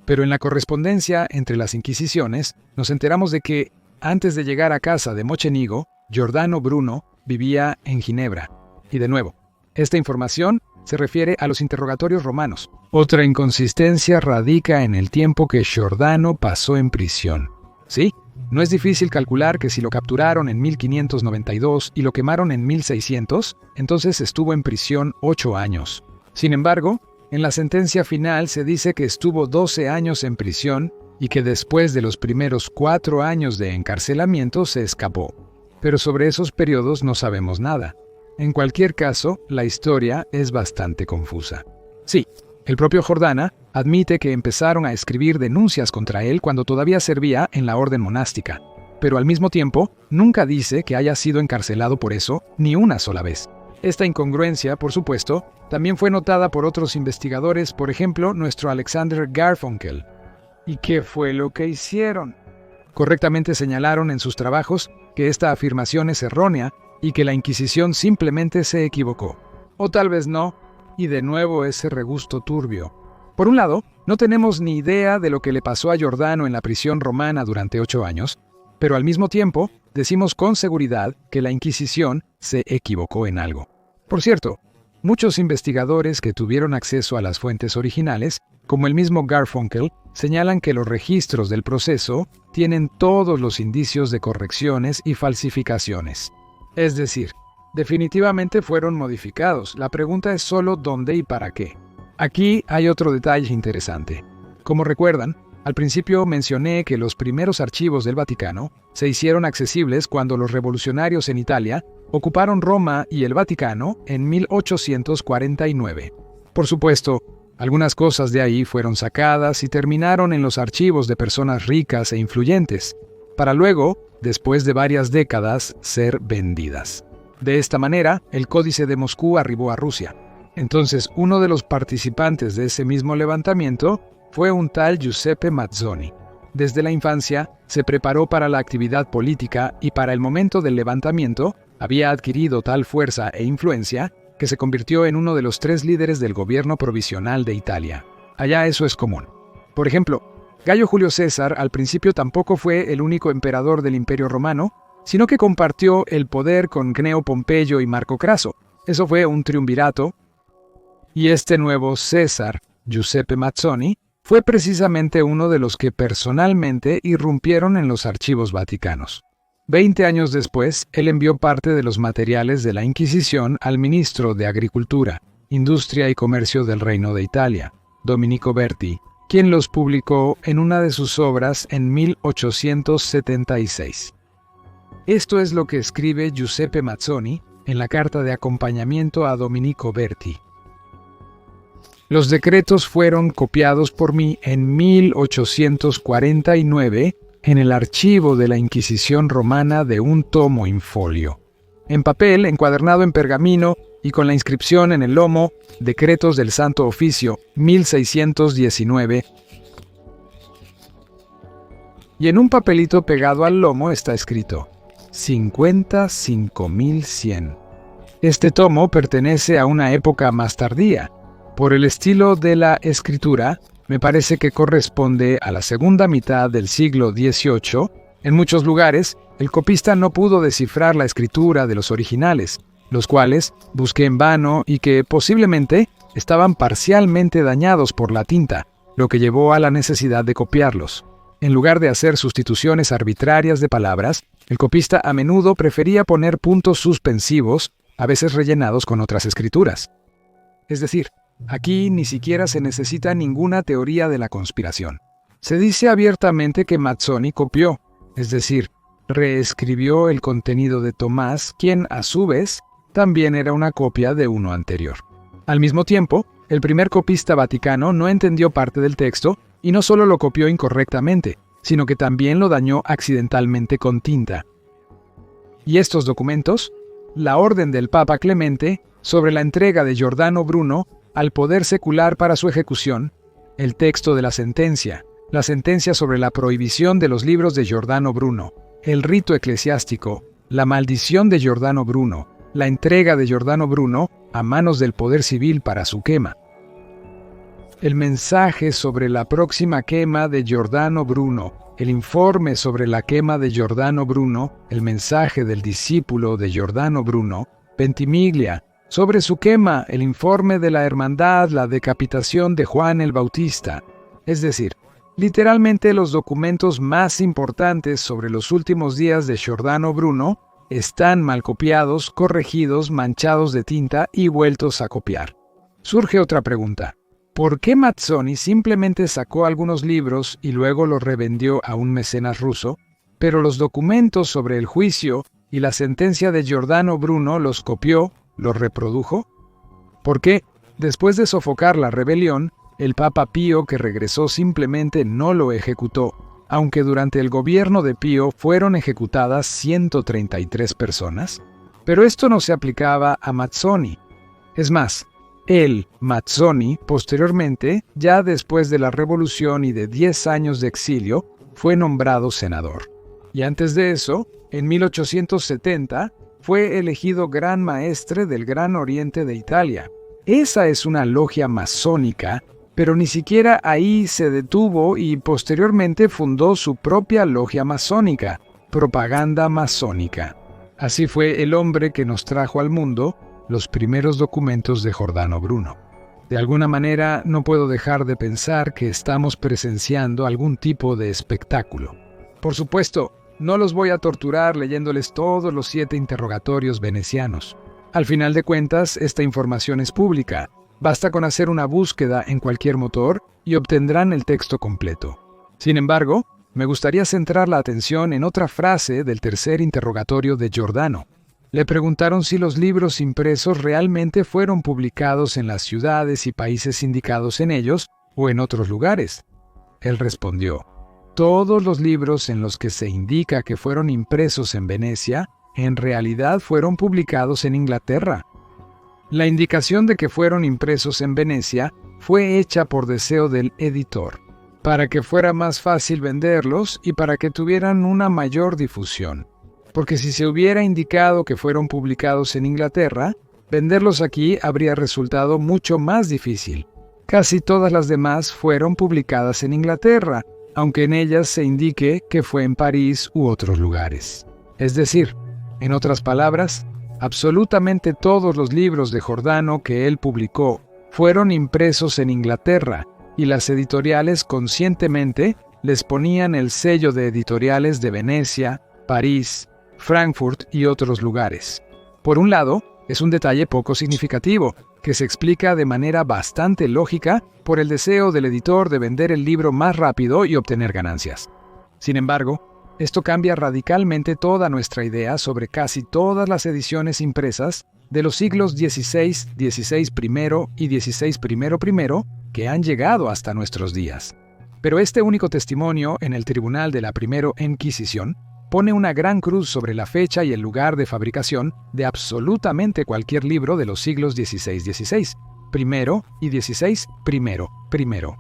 Pero en la correspondencia entre las Inquisiciones, nos enteramos de que, antes de llegar a casa de Mocenigo, Giordano Bruno vivía en Ginebra. Y de nuevo, esta información se refiere a los interrogatorios romanos. Otra inconsistencia radica en el tiempo que Giordano pasó en prisión. Sí, no es difícil calcular que si lo capturaron en 1592 y lo quemaron en 1600, entonces estuvo en prisión 8 años. Sin embargo, en la sentencia final se dice que estuvo 12 años en prisión y que después de los primeros 4 años de encarcelamiento se escapó. Pero sobre esos periodos no sabemos nada. En cualquier caso, la historia es bastante confusa. Sí, el propio Jordana admite que empezaron a escribir denuncias contra él cuando todavía servía en la orden monástica, pero al mismo tiempo nunca dice que haya sido encarcelado por eso ni una sola vez. Esta incongruencia, por supuesto, también fue notada por otros investigadores, por ejemplo, nuestro Alexander Garfunkel. ¿Y qué fue lo que hicieron? Correctamente señalaron en sus trabajos que esta afirmación es errónea y que la Inquisición simplemente se equivocó. O tal vez no, y de nuevo ese regusto turbio. Por un lado, no tenemos ni idea de lo que le pasó a Giordano en la prisión romana durante 8 años, pero al mismo tiempo decimos con seguridad que la Inquisición se equivocó en algo. Por cierto, muchos investigadores que tuvieron acceso a las fuentes originales, como el mismo Garfunkel, señalan que los registros del proceso tienen todos los indicios de correcciones y falsificaciones. Es decir, definitivamente fueron modificados. La pregunta es solo dónde y para qué. Aquí hay otro detalle interesante. Como recuerdan, al principio mencioné que los primeros archivos del Vaticano se hicieron accesibles cuando los revolucionarios en Italia ocuparon Roma y el Vaticano en 1849. Por supuesto, algunas cosas de ahí fueron sacadas y terminaron en los archivos de personas ricas e influyentes, para luego, después de varias décadas, ser vendidas. De esta manera, el Códice de Moscú arribó a Rusia. Entonces, uno de los participantes de ese mismo levantamiento fue un tal Giuseppe Mazzoni. Desde la infancia, se preparó para la actividad política y para el momento del levantamiento había adquirido tal fuerza e influencia que se convirtió en uno de los 3 líderes del gobierno provisional de Italia. Allá eso es común. Por ejemplo, Gayo Julio César al principio tampoco fue el único emperador del Imperio Romano, sino que compartió el poder con Cneo Pompeyo y Marco Craso. Eso fue un triunvirato. Y este nuevo César, Giuseppe Mazzoni, fue precisamente uno de los que personalmente irrumpieron en los archivos vaticanos. 20 años después, él envió parte de los materiales de la Inquisición al ministro de Agricultura, Industria y Comercio del Reino de Italia, Domenico Berti, quien los publicó en una de sus obras en 1876. Esto es lo que escribe Giuseppe Mazzoni en la carta de acompañamiento a Domenico Berti. Los decretos fueron copiados por mí en 1849 en el archivo de la Inquisición romana de un tomo in folio, en papel, encuadernado en pergamino y con la inscripción en el lomo, Decretos del Santo Oficio, 1619. Y en un papelito pegado al lomo está escrito 55.100. Este tomo pertenece a una época más tardía. Por el estilo de la escritura, me parece que corresponde a la segunda mitad del siglo XVIII. En muchos lugares, el copista no pudo descifrar la escritura de los originales, los cuales busqué en vano y que posiblemente estaban parcialmente dañados por la tinta, lo que llevó a la necesidad de copiarlos. En lugar de hacer sustituciones arbitrarias de palabras, el copista a menudo prefería poner puntos suspensivos, a veces rellenados con otras escrituras. Es decir, aquí ni siquiera se necesita ninguna teoría de la conspiración. Se dice abiertamente que Mazzoni copió, es decir, reescribió el contenido de Tomás, quien, a su vez, también era una copia de uno anterior. Al mismo tiempo, el primer copista vaticano no entendió parte del texto y no solo lo copió incorrectamente, sino que también lo dañó accidentalmente con tinta. Y estos documentos, la orden del Papa Clemente sobre la entrega de Giordano Bruno al poder secular para su ejecución, el texto de la sentencia la sentencia sobre la prohibición de los libros de Giordano Bruno, el rito eclesiástico, la maldición de Giordano Bruno, la entrega de Giordano Bruno a manos del poder civil para su quema. El mensaje sobre la próxima quema de Giordano Bruno, el informe sobre la quema de Giordano Bruno, el mensaje del discípulo de Giordano Bruno, Ventimiglia, sobre su quema, el informe de la hermandad, la decapitación de Juan el Bautista, es decir, literalmente los documentos más importantes sobre los últimos días de Giordano Bruno están mal copiados, corregidos, manchados de tinta y vueltos a copiar. Surge otra pregunta. ¿Por qué Mazzoni simplemente sacó algunos libros y luego los revendió a un mecenas ruso, pero los documentos sobre el juicio y la sentencia de Giordano Bruno los copió, los reprodujo? ¿Por qué, después de sofocar la rebelión, el Papa Pío que regresó simplemente no lo ejecutó, aunque durante el gobierno de Pío fueron ejecutadas 133 personas? Pero esto no se aplicaba a Mazzoni. Es más, él, Mazzoni, posteriormente, ya después de la revolución y de 10 años de exilio, fue nombrado senador. Y antes de eso, en 1870, fue elegido Gran Maestre del Gran Oriente de Italia. Esa es una logia masónica, pero ni siquiera ahí se detuvo y posteriormente fundó su propia logia masónica, Propaganda Masónica. Así fue el hombre que nos trajo al mundo los primeros documentos de Giordano Bruno. De alguna manera no puedo dejar de pensar que estamos presenciando algún tipo de espectáculo. Por supuesto, no los voy a torturar leyéndoles todos los 7 interrogatorios venecianos. Al final de cuentas, esta información es pública. Basta con hacer una búsqueda en cualquier motor y obtendrán el texto completo. Sin embargo, me gustaría centrar la atención en otra frase del tercer interrogatorio de Giordano. Le preguntaron si los libros impresos realmente fueron publicados en las ciudades y países indicados en ellos o en otros lugares. Él respondió: todos los libros en los que se indica que fueron impresos en Venecia, en realidad fueron publicados en Inglaterra. La indicación de que fueron impresos en Venecia fue hecha por deseo del editor, para que fuera más fácil venderlos y para que tuvieran una mayor difusión. Porque si se hubiera indicado que fueron publicados en Inglaterra, venderlos aquí habría resultado mucho más difícil. Casi todas las demás fueron publicadas en Inglaterra, aunque en ellas se indique que fue en París u otros lugares. Es decir, en otras palabras, absolutamente todos los libros de Giordano que él publicó fueron impresos en Inglaterra, y las editoriales conscientemente les ponían el sello de editoriales de Venecia, París, Frankfurt y otros lugares. Por un lado, es un detalle poco significativo, que se explica de manera bastante lógica por el deseo del editor de vender el libro más rápido y obtener ganancias. Sin embargo, esto cambia radicalmente toda nuestra idea sobre casi todas las ediciones impresas de los siglos XVI, XVI I y XVI I que han llegado hasta nuestros días. Pero este único testimonio en el tribunal de la Primera Inquisición pone una gran cruz sobre la fecha y el lugar de fabricación de absolutamente cualquier libro de los siglos XVI primero y XVI primero.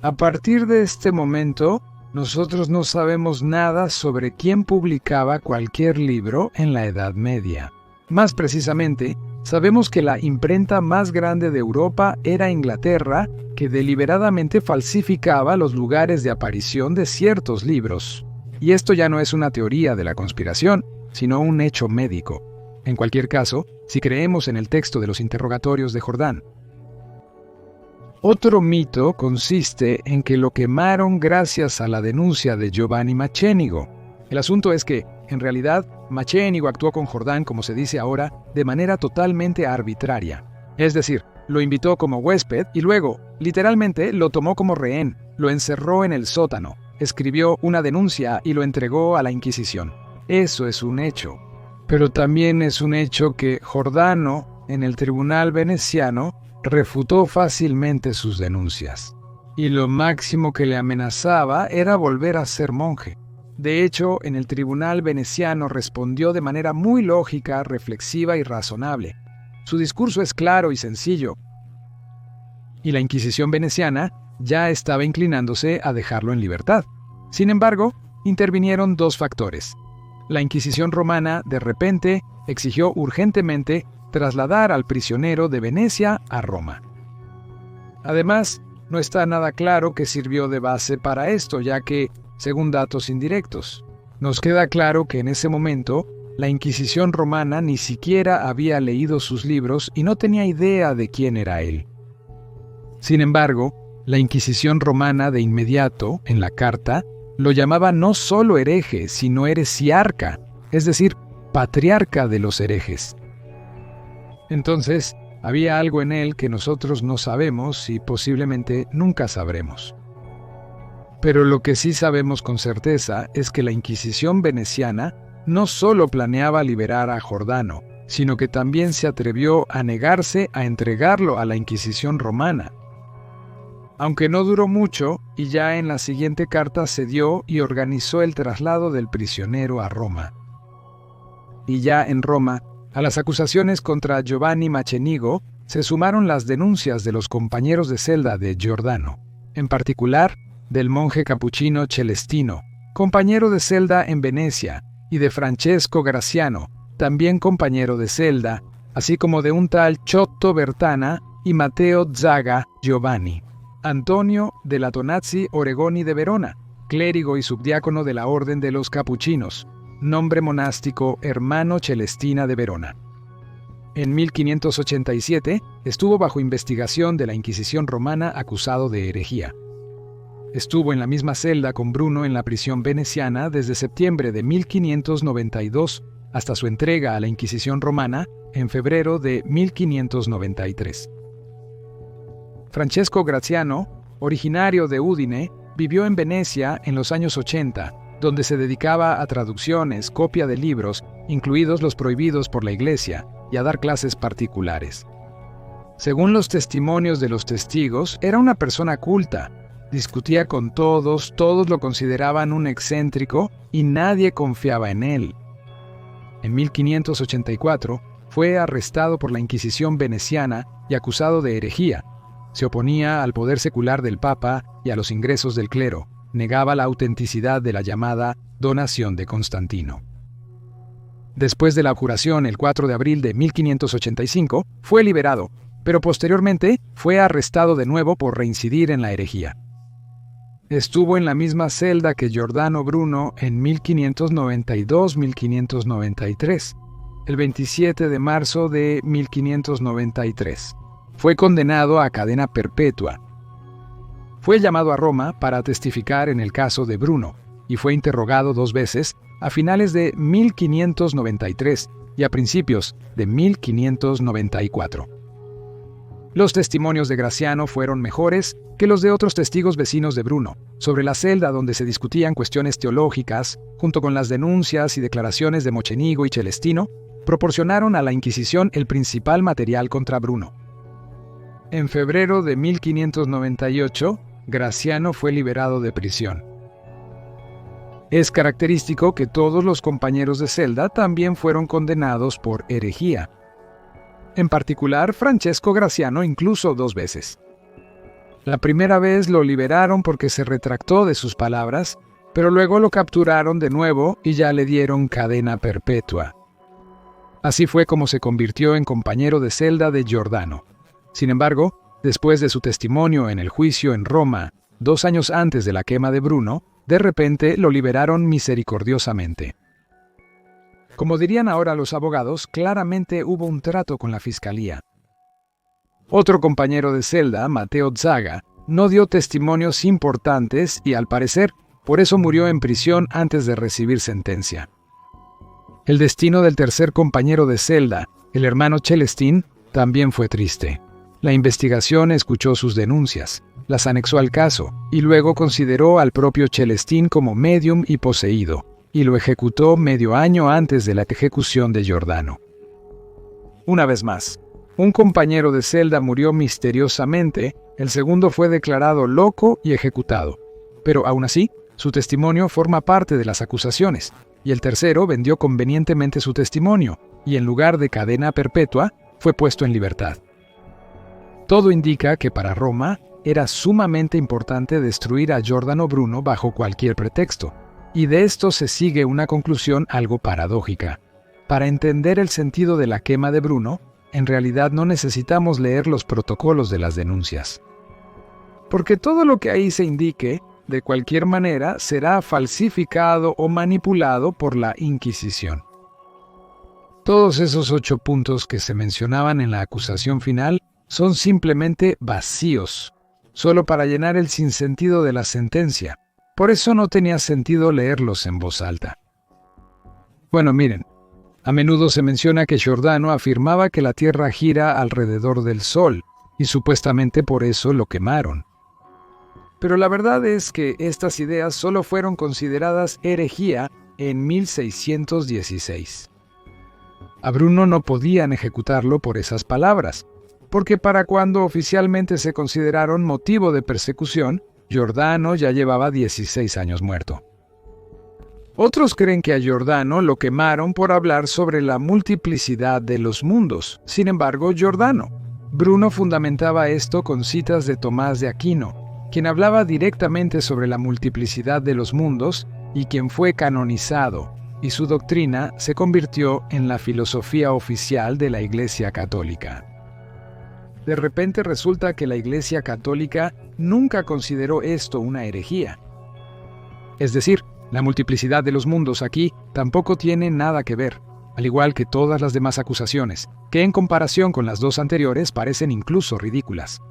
A partir de este momento, nosotros no sabemos nada sobre quién publicaba cualquier libro en la Edad Media. Más precisamente, sabemos que la imprenta más grande de Europa era Inglaterra, que deliberadamente falsificaba los lugares de aparición de ciertos libros. Y esto ya no es una teoría de la conspiración, sino un hecho médico. En cualquier caso, si creemos en el texto de los interrogatorios de Jordán. Otro mito consiste en que lo quemaron gracias a la denuncia de Giovanni Machenigo. El asunto es que, en realidad, Machenigo actuó con Jordán, como se dice ahora, de manera totalmente arbitraria. Es decir, lo invitó como huésped y luego, literalmente, lo tomó como rehén, lo encerró en el sótano, escribió una denuncia y lo entregó a la Inquisición. Eso es un hecho. Pero también es un hecho que Giordano, en el tribunal veneciano, refutó fácilmente sus denuncias. Y lo máximo que le amenazaba era volver a ser monje. De hecho, en el tribunal veneciano respondió de manera muy lógica, reflexiva y razonable. Su discurso es claro y sencillo. Y la Inquisición veneciana ya estaba inclinándose a dejarlo en libertad. Sin embargo, intervinieron dos factores. La Inquisición romana, de repente, exigió urgentemente trasladar al prisionero de Venecia a Roma. Además, no está nada claro qué sirvió de base para esto, ya que, según datos indirectos, nos queda claro que en ese momento la Inquisición romana ni siquiera había leído sus libros y no tenía idea de quién era él. Sin embargo, la Inquisición romana de inmediato, en la carta, lo llamaba no solo hereje, sino heresiarca, es decir, patriarca de los herejes. Entonces, había algo en él que nosotros no sabemos y posiblemente nunca sabremos. Pero lo que sí sabemos con certeza es que la Inquisición veneciana no solo planeaba liberar a Giordano, sino que también se atrevió a negarse a entregarlo a la Inquisición romana. Aunque no duró mucho, y ya en la siguiente carta cedió y organizó el traslado del prisionero a Roma. Y ya en Roma, a las acusaciones contra Giovanni Mocenigo se sumaron las denuncias de los compañeros de celda de Giordano, en particular del monje capuchino Celestino, compañero de celda en Venecia, y de Francesco Graziano, también compañero de celda, así como de un tal Ciotto Bertana y Matteo Zaga Giovanni. Antonio de la Tonazzi Oregoni de Verona, clérigo y subdiácono de la Orden de los Capuchinos, nombre monástico Hermano Celestina de Verona. En 1587 estuvo bajo investigación de la Inquisición romana acusado de herejía. Estuvo en la misma celda con Bruno en la prisión veneciana desde septiembre de 1592 hasta su entrega a la Inquisición romana en febrero de 1593. Francesco Graziano, originario de Udine, vivió en Venecia en los años 80, donde se dedicaba a traducciones, copia de libros, incluidos los prohibidos por la Iglesia, y a dar clases particulares. Según los testimonios de los testigos, era una persona culta. Discutía con todos lo consideraban un excéntrico y nadie confiaba en él. En 1584 fue arrestado por la Inquisición veneciana y acusado de herejía. Se oponía al poder secular del Papa y a los ingresos del clero. Negaba la autenticidad de la llamada donación de Constantino. Después de la abjuración el 4 de abril de 1585, fue liberado, pero posteriormente fue arrestado de nuevo por reincidir en la herejía. Estuvo en la misma celda que Giordano Bruno en 1592-1593, el 27 de marzo de 1593. Fue condenado a cadena perpetua. Fue llamado a Roma para testificar en el caso de Bruno y fue interrogado 2 veces a finales de 1593 y a principios de 1594. Los testimonios de Graziano fueron mejores que los de otros testigos vecinos de Bruno, sobre la celda donde se discutían cuestiones teológicas, junto con las denuncias y declaraciones de Mocenigo y Celestino, proporcionaron a la Inquisición el principal material contra Bruno. En febrero de 1598, Graziano fue liberado de prisión. Es característico que todos los compañeros de celda también fueron condenados por herejía. En particular, Francesco Graziano incluso 2 veces. La primera vez lo liberaron porque se retractó de sus palabras, pero luego lo capturaron de nuevo y ya le dieron cadena perpetua. Así fue como se convirtió en compañero de celda de Giordano. Sin embargo, después de su testimonio en el juicio en Roma, 2 años antes de la quema de Bruno, de repente lo liberaron misericordiosamente. Como dirían ahora los abogados, claramente hubo un trato con la fiscalía. Otro compañero de celda, Matteo Zaga, no dio testimonios importantes y, al parecer, por eso murió en prisión antes de recibir sentencia. El destino del tercer compañero de celda, el hermano Celestín, también fue triste. La investigación escuchó sus denuncias, las anexó al caso y luego consideró al propio Celestín como médium y poseído, y lo ejecutó medio año antes de la ejecución de Giordano. Una vez más, un compañero de celda murió misteriosamente, el segundo fue declarado loco y ejecutado, pero aún así, su testimonio forma parte de las acusaciones, y el tercero vendió convenientemente su testimonio, y en lugar de cadena perpetua, fue puesto en libertad. Todo indica que para Roma, era sumamente importante destruir a Giordano Bruno bajo cualquier pretexto, y de esto se sigue una conclusión algo paradójica. Para entender el sentido de la quema de Bruno, en realidad no necesitamos leer los protocolos de las denuncias. Porque todo lo que ahí se indique, de cualquier manera, será falsificado o manipulado por la Inquisición. Todos esos 8 puntos que se mencionaban en la acusación final son simplemente vacíos, solo para llenar el sinsentido de la sentencia. Por eso no tenía sentido leerlos en voz alta. Bueno, miren, a menudo se menciona que Giordano afirmaba que la Tierra gira alrededor del Sol, y supuestamente por eso lo quemaron. Pero la verdad es que estas ideas solo fueron consideradas herejía en 1616. A Bruno no podían ejecutarlo por esas palabras, porque para cuando oficialmente se consideraron motivo de persecución, Giordano ya llevaba 16 años muerto. Otros creen que a Giordano lo quemaron por hablar sobre la multiplicidad de los mundos. Sin embargo, Bruno fundamentaba esto con citas de Tomás de Aquino, quien hablaba directamente sobre la multiplicidad de los mundos y quien fue canonizado, y su doctrina se convirtió en la filosofía oficial de la Iglesia Católica. De repente resulta que la Iglesia Católica nunca consideró esto una herejía. Es decir, la multiplicidad de los mundos aquí tampoco tiene nada que ver, al igual que todas las demás acusaciones, que en comparación con las 2 anteriores parecen incluso ridículas.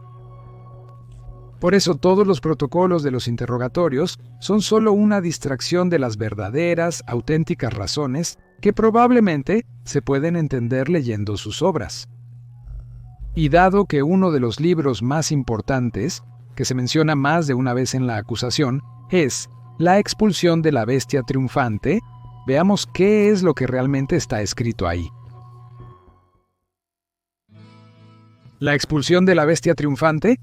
Por eso todos los protocolos de los interrogatorios son solo una distracción de las verdaderas, auténticas razones que probablemente se pueden entender leyendo sus obras. Y dado que uno de los libros más importantes, que se menciona más de una vez en la acusación, es La expulsión de la bestia triunfante, veamos qué es lo que realmente está escrito ahí. La expulsión de la bestia triunfante.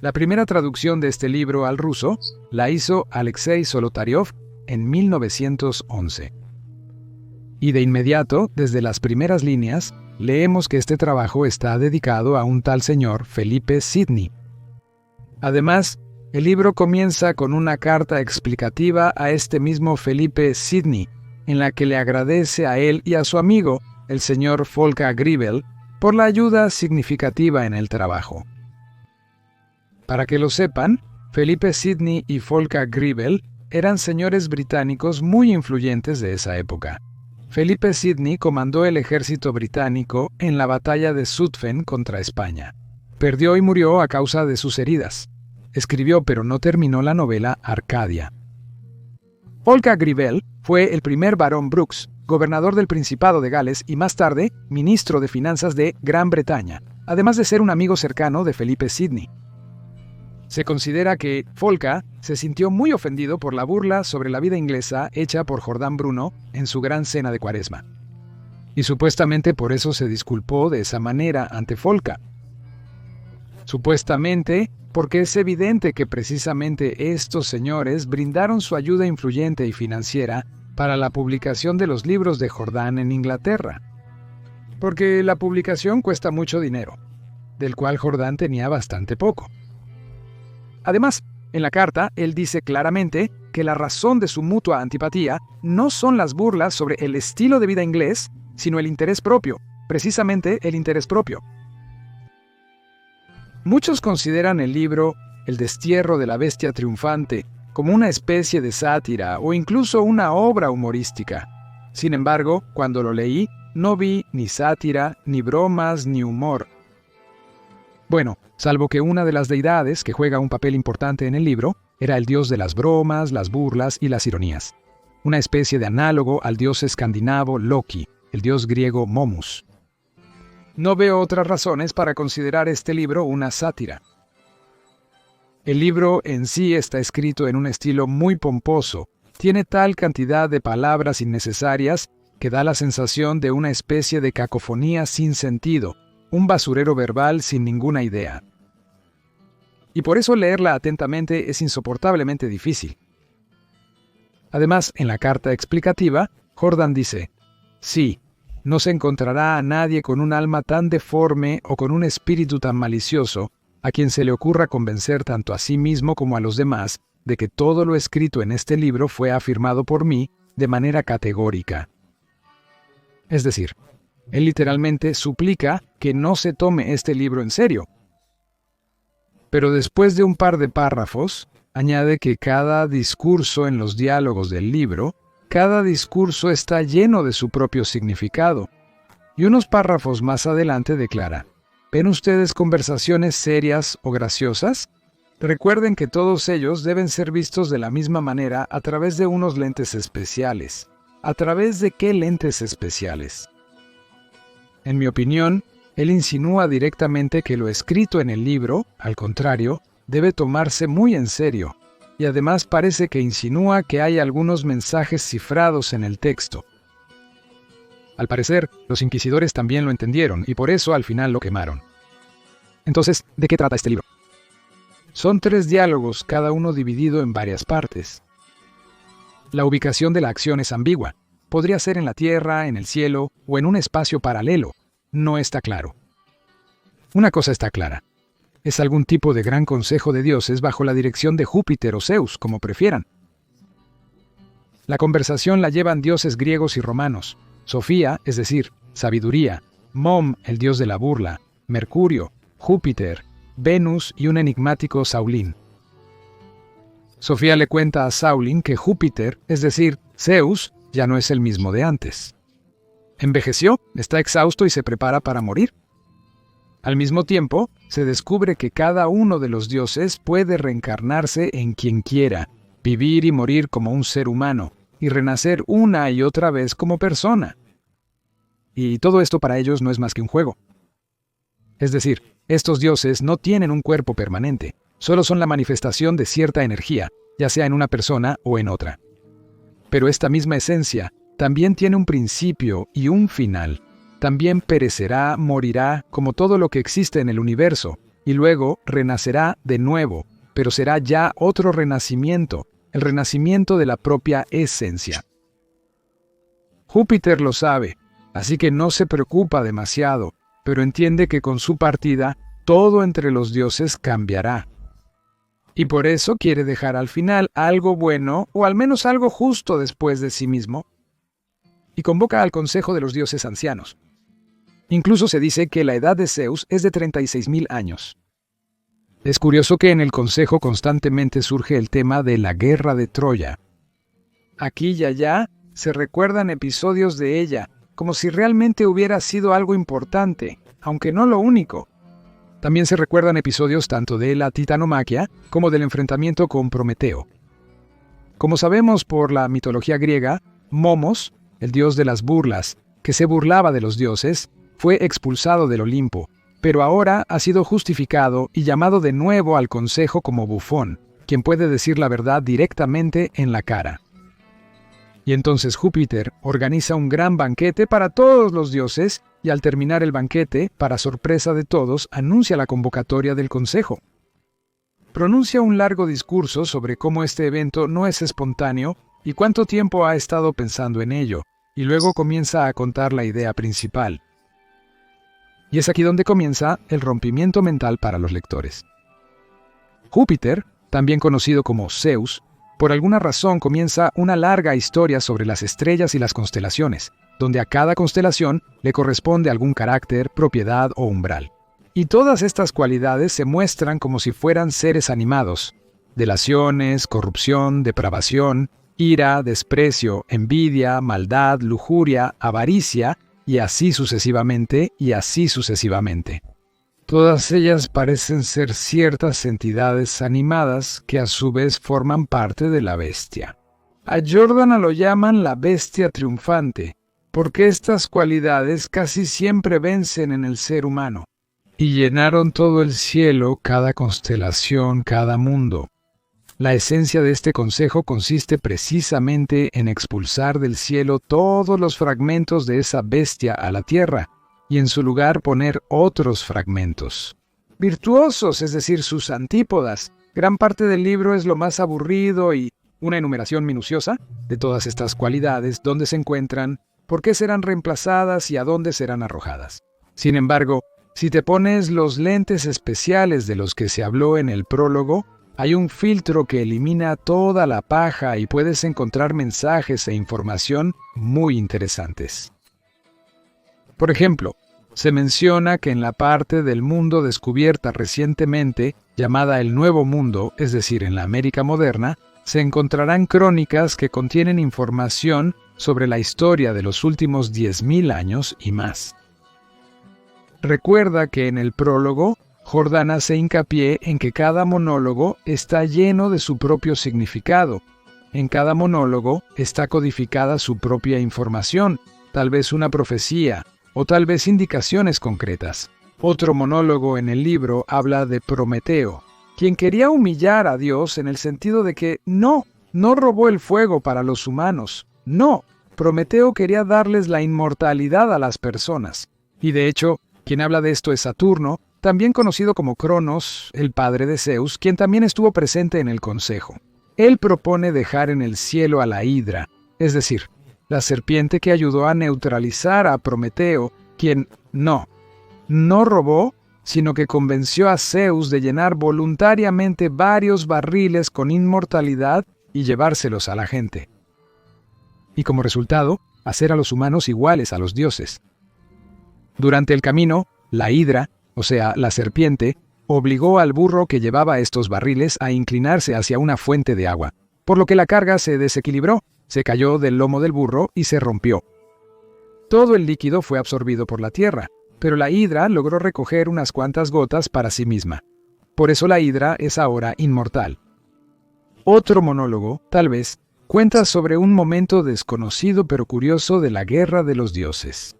La primera traducción de este libro al ruso la hizo Alexei Solotaryov en 1911. Y de inmediato, desde las primeras líneas, leemos que este trabajo está dedicado a un tal señor Felipe Sidney. Además, el libro comienza con una carta explicativa a este mismo Felipe Sidney, en la que le agradece a él y a su amigo, el señor Volker Gribel, por la ayuda significativa en el trabajo. Para que lo sepan, Felipe Sidney y Volker Gribel eran señores británicos muy influyentes de esa época. Felipe Sidney comandó el ejército británico en la batalla de Zutphen contra España. Perdió y murió a causa de sus heridas. Escribió pero no terminó la novela Arcadia. Volker Gribel fue el primer barón Brooks, gobernador del Principado de Gales y más tarde ministro de Finanzas de Gran Bretaña, además de ser un amigo cercano de Felipe Sidney. Se considera que Volker se sintió muy ofendido por la burla sobre la vida inglesa hecha por Jordán Bruno en su gran cena de Cuaresma. Y supuestamente por eso se disculpó de esa manera ante Volker. Supuestamente porque es evidente que precisamente estos señores brindaron su ayuda influyente y financiera para la publicación de los libros de Jordán en Inglaterra. Porque la publicación cuesta mucho dinero, del cual Jordán tenía bastante poco. Además, en la carta, él dice claramente que la razón de su mutua antipatía no son las burlas sobre el estilo de vida inglés, sino el interés propio, precisamente el interés propio. Muchos consideran el libro El destierro de la bestia triunfante como una especie de sátira o incluso una obra humorística. Sin embargo, cuando lo leí, no vi ni sátira, ni bromas, ni humor. Bueno, salvo que una de las deidades que juega un papel importante en el libro era el dios de las bromas, las burlas y las ironías. Una especie de análogo al dios escandinavo Loki, el dios griego Momus. No veo otras razones para considerar este libro una sátira. El libro en sí está escrito en un estilo muy pomposo, tiene tal cantidad de palabras innecesarias que da la sensación de una especie de cacofonía sin sentido, un basurero verbal sin ninguna idea. Y por eso leerla atentamente es insoportablemente difícil. Además, en la carta explicativa, Jordan dice: sí, No se encontrará a nadie con un alma tan deforme o con un espíritu tan malicioso, a quien se le ocurra convencer tanto a sí mismo como a los demás de que todo lo escrito en este libro fue afirmado por mí de manera categórica. Es decir, él literalmente suplica que no se tome este libro en serio. Pero después de un par de párrafos, añade que cada discurso en los diálogos del libro, cada discurso está lleno de su propio significado. Y unos párrafos más adelante declara: ¿ven ustedes conversaciones serias o graciosas? Recuerden que todos ellos deben ser vistos de la misma manera a través de unos lentes especiales. ¿A través de qué lentes especiales? En mi opinión, él insinúa directamente que lo escrito en el libro, al contrario, debe tomarse muy en serio, y además parece que insinúa que hay algunos mensajes cifrados en el texto. Al parecer, los inquisidores también lo entendieron, y por eso al final lo quemaron. Entonces, ¿de qué trata este libro? Son 3 diálogos, cada uno dividido en varias partes. La ubicación de la acción es ambigua. Podría ser en la tierra, en el cielo o en un espacio paralelo. No está claro. Una cosa está clara. Es algún tipo de gran consejo de dioses bajo la dirección de Júpiter o Zeus, como prefieran. La conversación la llevan dioses griegos y romanos. Sofía, es decir, sabiduría, Mom, el dios de la burla, Mercurio, Júpiter, Venus y un enigmático Saulín. Sofía le cuenta a Saulín que Júpiter, es decir, Zeus, ya no es el mismo de antes. Envejeció, está exhausto y se prepara para morir. Al mismo tiempo, se descubre que cada uno de los dioses puede reencarnarse en quien quiera, vivir y morir como un ser humano, y renacer una y otra vez como persona. Y todo esto para ellos no es más que un juego. Es decir, estos dioses no tienen un cuerpo permanente, solo son la manifestación de cierta energía, ya sea en una persona o en otra. Pero esta misma esencia también tiene un principio y un final. También perecerá, morirá, como todo lo que existe en el universo, y luego renacerá de nuevo, pero será ya otro renacimiento, el renacimiento de la propia esencia. Júpiter lo sabe, así que no se preocupa demasiado, pero entiende que con su partida, todo entre los dioses cambiará. Y por eso quiere dejar al final algo bueno, o al menos algo justo después de sí mismo. Y convoca al consejo de los dioses ancianos. Incluso se dice que la edad de Zeus es de 36.000 años. Es curioso que en el consejo constantemente surge el tema de la guerra de Troya. Aquí y allá se recuerdan episodios de ella, como si realmente hubiera sido algo importante, aunque no lo único. También se recuerdan episodios tanto de la titanomaquia como del enfrentamiento con Prometeo. Como sabemos por la mitología griega, Momos, el dios de las burlas, que se burlaba de los dioses, fue expulsado del Olimpo, pero ahora ha sido justificado y llamado de nuevo al consejo como bufón, quien puede decir la verdad directamente en la cara. Y entonces Júpiter organiza un gran banquete para todos los dioses y al terminar el banquete, para sorpresa de todos, anuncia la convocatoria del consejo. Pronuncia un largo discurso sobre cómo este evento no es espontáneo y cuánto tiempo ha estado pensando en ello, y luego comienza a contar la idea principal. Y es aquí donde comienza el rompimiento mental para los lectores. Júpiter, también conocido como Zeus, por alguna razón comienza una larga historia sobre las estrellas y las constelaciones, donde a cada constelación le corresponde algún carácter, propiedad o umbral. Y todas estas cualidades se muestran como si fueran seres animados: delaciones, corrupción, depravación, ira, desprecio, envidia, maldad, lujuria, avaricia, y así sucesivamente, y así sucesivamente. Todas ellas parecen ser ciertas entidades animadas que a su vez forman parte de la bestia. A Jordana lo llaman la bestia triunfante, porque estas cualidades casi siempre vencen en el ser humano. Y llenaron todo el cielo, cada constelación, cada mundo. La esencia de este consejo consiste precisamente en expulsar del cielo todos los fragmentos de esa bestia a la tierra, y en su lugar poner otros fragmentos. Virtuosos, es decir, sus antípodas. Gran parte del libro es lo más aburrido y una enumeración minuciosa de todas estas cualidades, dónde se encuentran, por qué serán reemplazadas y a dónde serán arrojadas. Sin embargo, si te pones los lentes especiales de los que se habló en el prólogo, hay un filtro que elimina toda la paja y puedes encontrar mensajes e información muy interesantes. Por ejemplo, se menciona que en la parte del mundo descubierta recientemente, llamada el Nuevo Mundo, es decir, en la América moderna, se encontrarán crónicas que contienen información sobre la historia de los últimos 10.000 años y más. Recuerda que en el prólogo, Jordana hace hincapié en que cada monólogo está lleno de su propio significado. En cada monólogo está codificada su propia información, tal vez una profecía, o tal vez indicaciones concretas. Otro monólogo en el libro habla de Prometeo, quien quería humillar a Dios en el sentido de que no robó el fuego para los humanos. No, Prometeo quería darles la inmortalidad a las personas. Y de hecho, quien habla de esto es Saturno, también conocido como Cronos, el padre de Zeus, quien también estuvo presente en el consejo. Él propone dejar en el cielo a la Hidra, es decir, la serpiente que ayudó a neutralizar a Prometeo, quien no robó, sino que convenció a Zeus de llenar voluntariamente varios barriles con inmortalidad y llevárselos a la gente. Y como resultado, hacer a los humanos iguales a los dioses. Durante el camino, la Hidra, o sea, la serpiente, obligó al burro que llevaba estos barriles a inclinarse hacia una fuente de agua, por lo que la carga se desequilibró, se cayó del lomo del burro y se rompió. Todo el líquido fue absorbido por la tierra, pero la Hidra logró recoger unas cuantas gotas para sí misma. Por eso la Hidra es ahora inmortal. Otro monólogo, tal vez, cuenta sobre un momento desconocido pero curioso de la guerra de los dioses.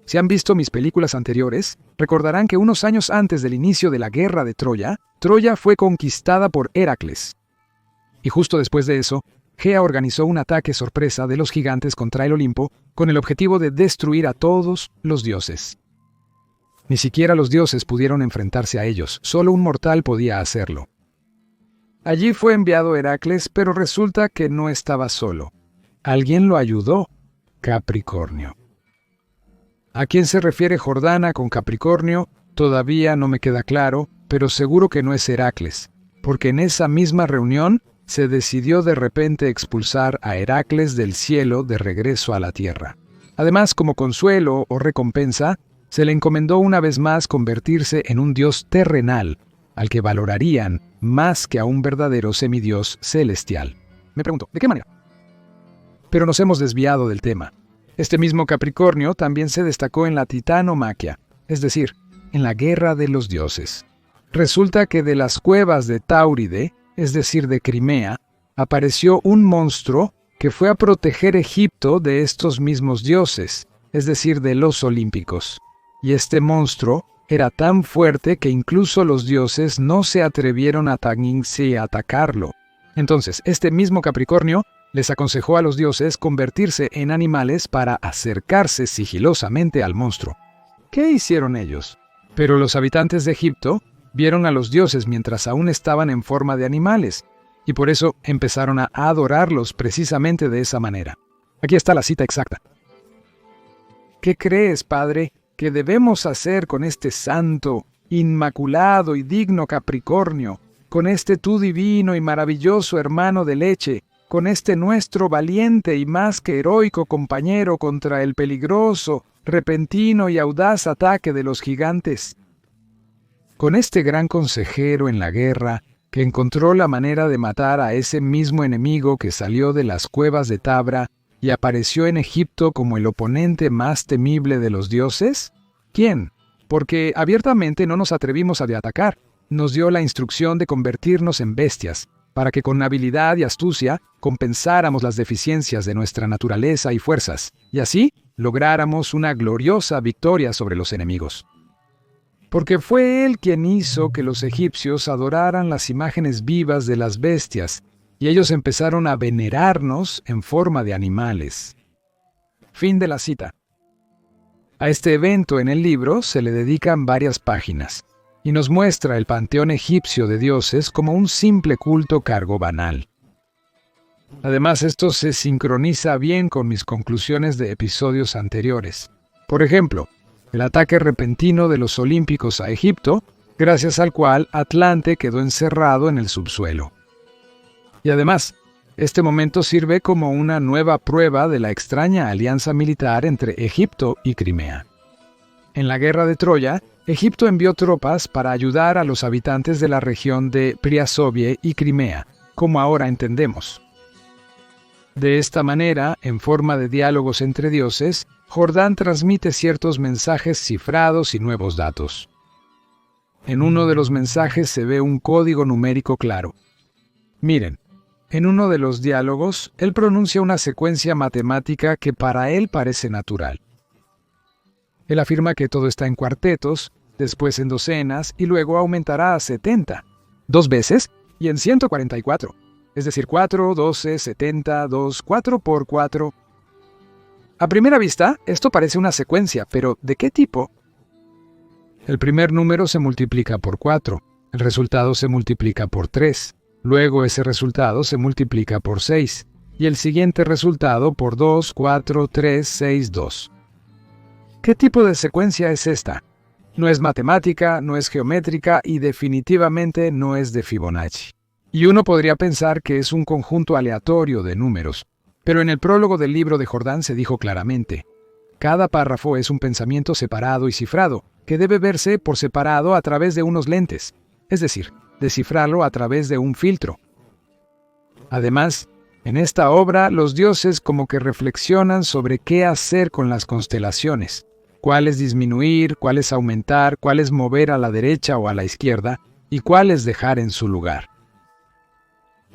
Si han visto mis películas anteriores, recordarán que unos años antes del inicio de la guerra de Troya, Troya fue conquistada por Heracles. Y justo después de eso, Gea organizó un ataque sorpresa de los gigantes contra el Olimpo con el objetivo de destruir a todos los dioses. Ni siquiera los dioses pudieron enfrentarse a ellos, solo un mortal podía hacerlo. Allí fue enviado Heracles, pero resulta que no estaba solo. Alguien lo ayudó, Capricornio. ¿A quién se refiere Jordana con Capricornio? Todavía no me queda claro, pero seguro que no es Heracles, porque en esa misma reunión se decidió de repente expulsar a Heracles del cielo de regreso a la tierra. Además, como consuelo o recompensa, se le encomendó una vez más convertirse en un dios terrenal, al que valorarían más que a un verdadero semidios celestial. Me pregunto, ¿de qué manera? Pero nos hemos desviado del tema. Este mismo Capricornio también se destacó en la titanomaquia, es decir, en la guerra de los dioses. Resulta que de las cuevas de Táuride, es decir, de Crimea, apareció un monstruo que fue a proteger Egipto de estos mismos dioses, es decir, de los olímpicos. Y este monstruo era tan fuerte que incluso los dioses no se atrevieron a atacarlo. Entonces, este mismo Capricornio les aconsejó a los dioses convertirse en animales para acercarse sigilosamente al monstruo. ¿Qué hicieron ellos? Pero los habitantes de Egipto vieron a los dioses mientras aún estaban en forma de animales, y por eso empezaron a adorarlos precisamente de esa manera. Aquí está la cita exacta. ¿Qué crees, Padre, que debemos hacer con este santo, inmaculado y digno Capricornio, con este tú divino y maravilloso hermano de leche, con este nuestro valiente y más que heroico compañero contra el peligroso, repentino y audaz ataque de los gigantes? Con este gran consejero en la guerra, que encontró la manera de matar a ese mismo enemigo que salió de las cuevas de Tabra y apareció en Egipto como el oponente más temible de los dioses? ¿Quién? Porque abiertamente no nos atrevimos a atacar. Nos dio la instrucción de convertirnos en bestias, para que con habilidad y astucia compensáramos las deficiencias de nuestra naturaleza y fuerzas, y así lográramos una gloriosa victoria sobre los enemigos. Porque fue él quien hizo que los egipcios adoraran las imágenes vivas de las bestias, y ellos empezaron a venerarnos en forma de animales. Fin de la cita. A este evento en el libro se le dedican varias páginas, y nos muestra el panteón egipcio de dioses como un simple culto cargo banal. Además, esto se sincroniza bien con mis conclusiones de episodios anteriores. Por ejemplo, el ataque repentino de los olímpicos a Egipto, gracias al cual Atlante quedó encerrado en el subsuelo. Y además, este momento sirve como una nueva prueba de la extraña alianza militar entre Egipto y Crimea. En la guerra de Troya, Egipto envió tropas para ayudar a los habitantes de la región de Priasovie y Crimea, como ahora entendemos. De esta manera, en forma de diálogos entre dioses, Jordán transmite ciertos mensajes cifrados y nuevos datos. En uno de los mensajes se ve un código numérico claro. Miren, en uno de los diálogos, él pronuncia una secuencia matemática que para él parece natural. Él afirma que todo está en cuartetos, después en docenas y luego aumentará a 70, 2 veces y en 144. Es decir, 4, 12, 70, 2, 4 por 4. A primera vista, esto parece una secuencia, pero ¿de qué tipo? El primer número se multiplica por 4, el resultado se multiplica por 3, luego ese resultado se multiplica por 6, y el siguiente resultado por 2, 4, 3, 6, 2. ¿Qué tipo de secuencia es esta? No es matemática, no es geométrica y definitivamente no es de Fibonacci. Y uno podría pensar que es un conjunto aleatorio de números, pero en el prólogo del libro de Jordán se dijo claramente: cada párrafo es un pensamiento separado y cifrado, que debe verse por separado a través de unos lentes, es decir, descifrarlo a través de un filtro. Además, en esta obra los dioses como que reflexionan sobre qué hacer con las constelaciones, cuáles disminuir, cuáles aumentar, cuáles mover a la derecha o a la izquierda, y cuáles dejar en su lugar.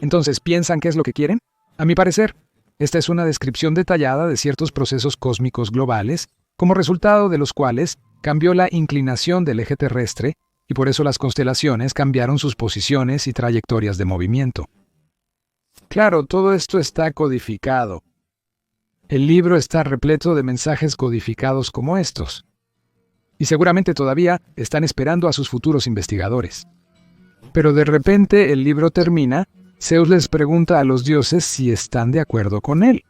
Entonces, ¿piensan qué es lo que quieren? A mi parecer, esta es una descripción detallada de ciertos procesos cósmicos globales, como resultado de los cuales cambió la inclinación del eje terrestre, y por eso las constelaciones cambiaron sus posiciones y trayectorias de movimiento. Claro, todo esto está codificado. El libro está repleto de mensajes codificados como estos. Y seguramente todavía están esperando a sus futuros investigadores. Pero de repente el libro termina. Zeus les pregunta a los dioses si están de acuerdo con él.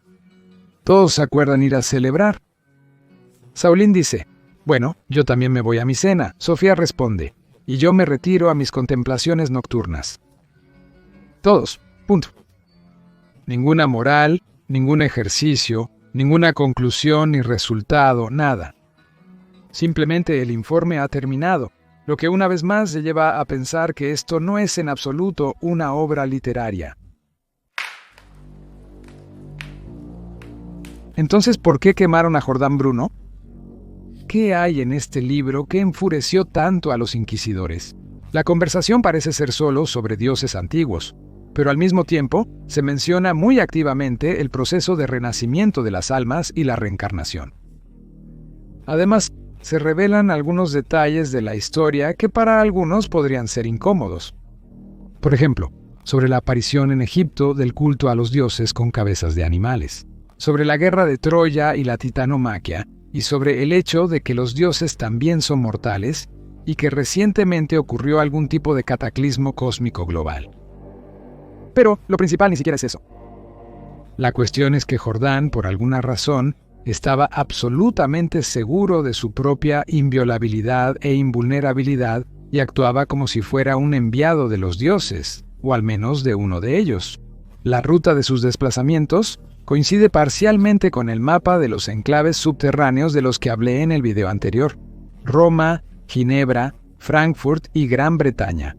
Todos acuerdan ir a celebrar. Saulín dice: bueno, yo también me voy a mi cena. Sofía responde: y yo me retiro a mis contemplaciones nocturnas. Todos, punto. Ninguna moral, ningún ejercicio, ninguna conclusión ni resultado, nada. Simplemente el informe ha terminado. Lo que una vez más se lleva a pensar que esto no es en absoluto una obra literaria. Entonces, ¿por qué quemaron a Jordán Bruno? ¿Qué hay en este libro que enfureció tanto a los inquisidores? La conversación parece ser solo sobre dioses antiguos, pero al mismo tiempo se menciona muy activamente el proceso de renacimiento de las almas y la reencarnación. Además, se revelan algunos detalles de la historia que para algunos podrían ser incómodos. Por ejemplo, sobre la aparición en Egipto del culto a los dioses con cabezas de animales, sobre la guerra de Troya y la titanomaquia, y sobre el hecho de que los dioses también son mortales y que recientemente ocurrió algún tipo de cataclismo cósmico global. Pero lo principal ni siquiera es eso. La cuestión es que Jordán, por alguna razón, estaba absolutamente seguro de su propia inviolabilidad e invulnerabilidad y actuaba como si fuera un enviado de los dioses, o al menos de uno de ellos. La ruta de sus desplazamientos coincide parcialmente con el mapa de los enclaves subterráneos de los que hablé en el video anterior: Roma, Ginebra, Frankfurt y Gran Bretaña.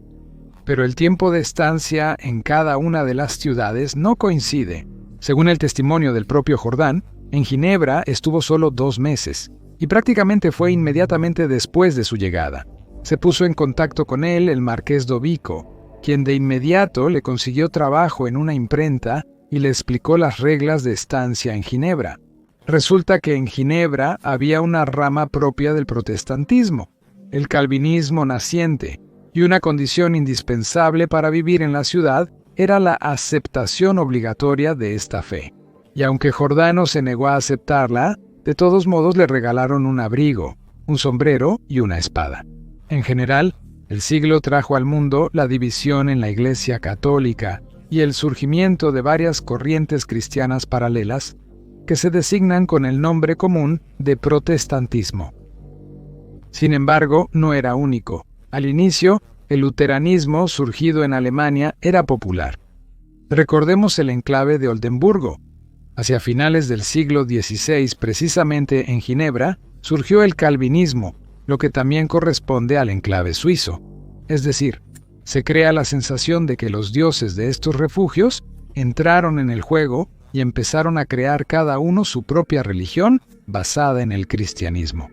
Pero el tiempo de estancia en cada una de las ciudades no coincide. Según el testimonio del propio Jordán, en Ginebra estuvo solo 2 meses, y prácticamente fue inmediatamente después de su llegada. Se puso en contacto con él el marqués d'Ovico, quien de inmediato le consiguió trabajo en una imprenta y le explicó las reglas de estancia en Ginebra. Resulta que en Ginebra había una rama propia del protestantismo, el calvinismo naciente, y una condición indispensable para vivir en la ciudad era la aceptación obligatoria de esta fe. Y aunque Jordano se negó a aceptarla, de todos modos le regalaron un abrigo, un sombrero y una espada. En general, el siglo trajo al mundo la división en la Iglesia católica, y el surgimiento de varias corrientes cristianas paralelas que se designan con el nombre común de protestantismo. Sin embargo, no era único. Al inicio, el luteranismo, surgido en Alemania, era popular. Recordemos el enclave de Oldenburgo. Hacia finales del siglo XVI, precisamente en Ginebra, surgió el calvinismo, lo que también corresponde al enclave suizo. Es decir, se crea la sensación de que los dioses de estos refugios entraron en el juego y empezaron a crear cada uno su propia religión basada en el cristianismo.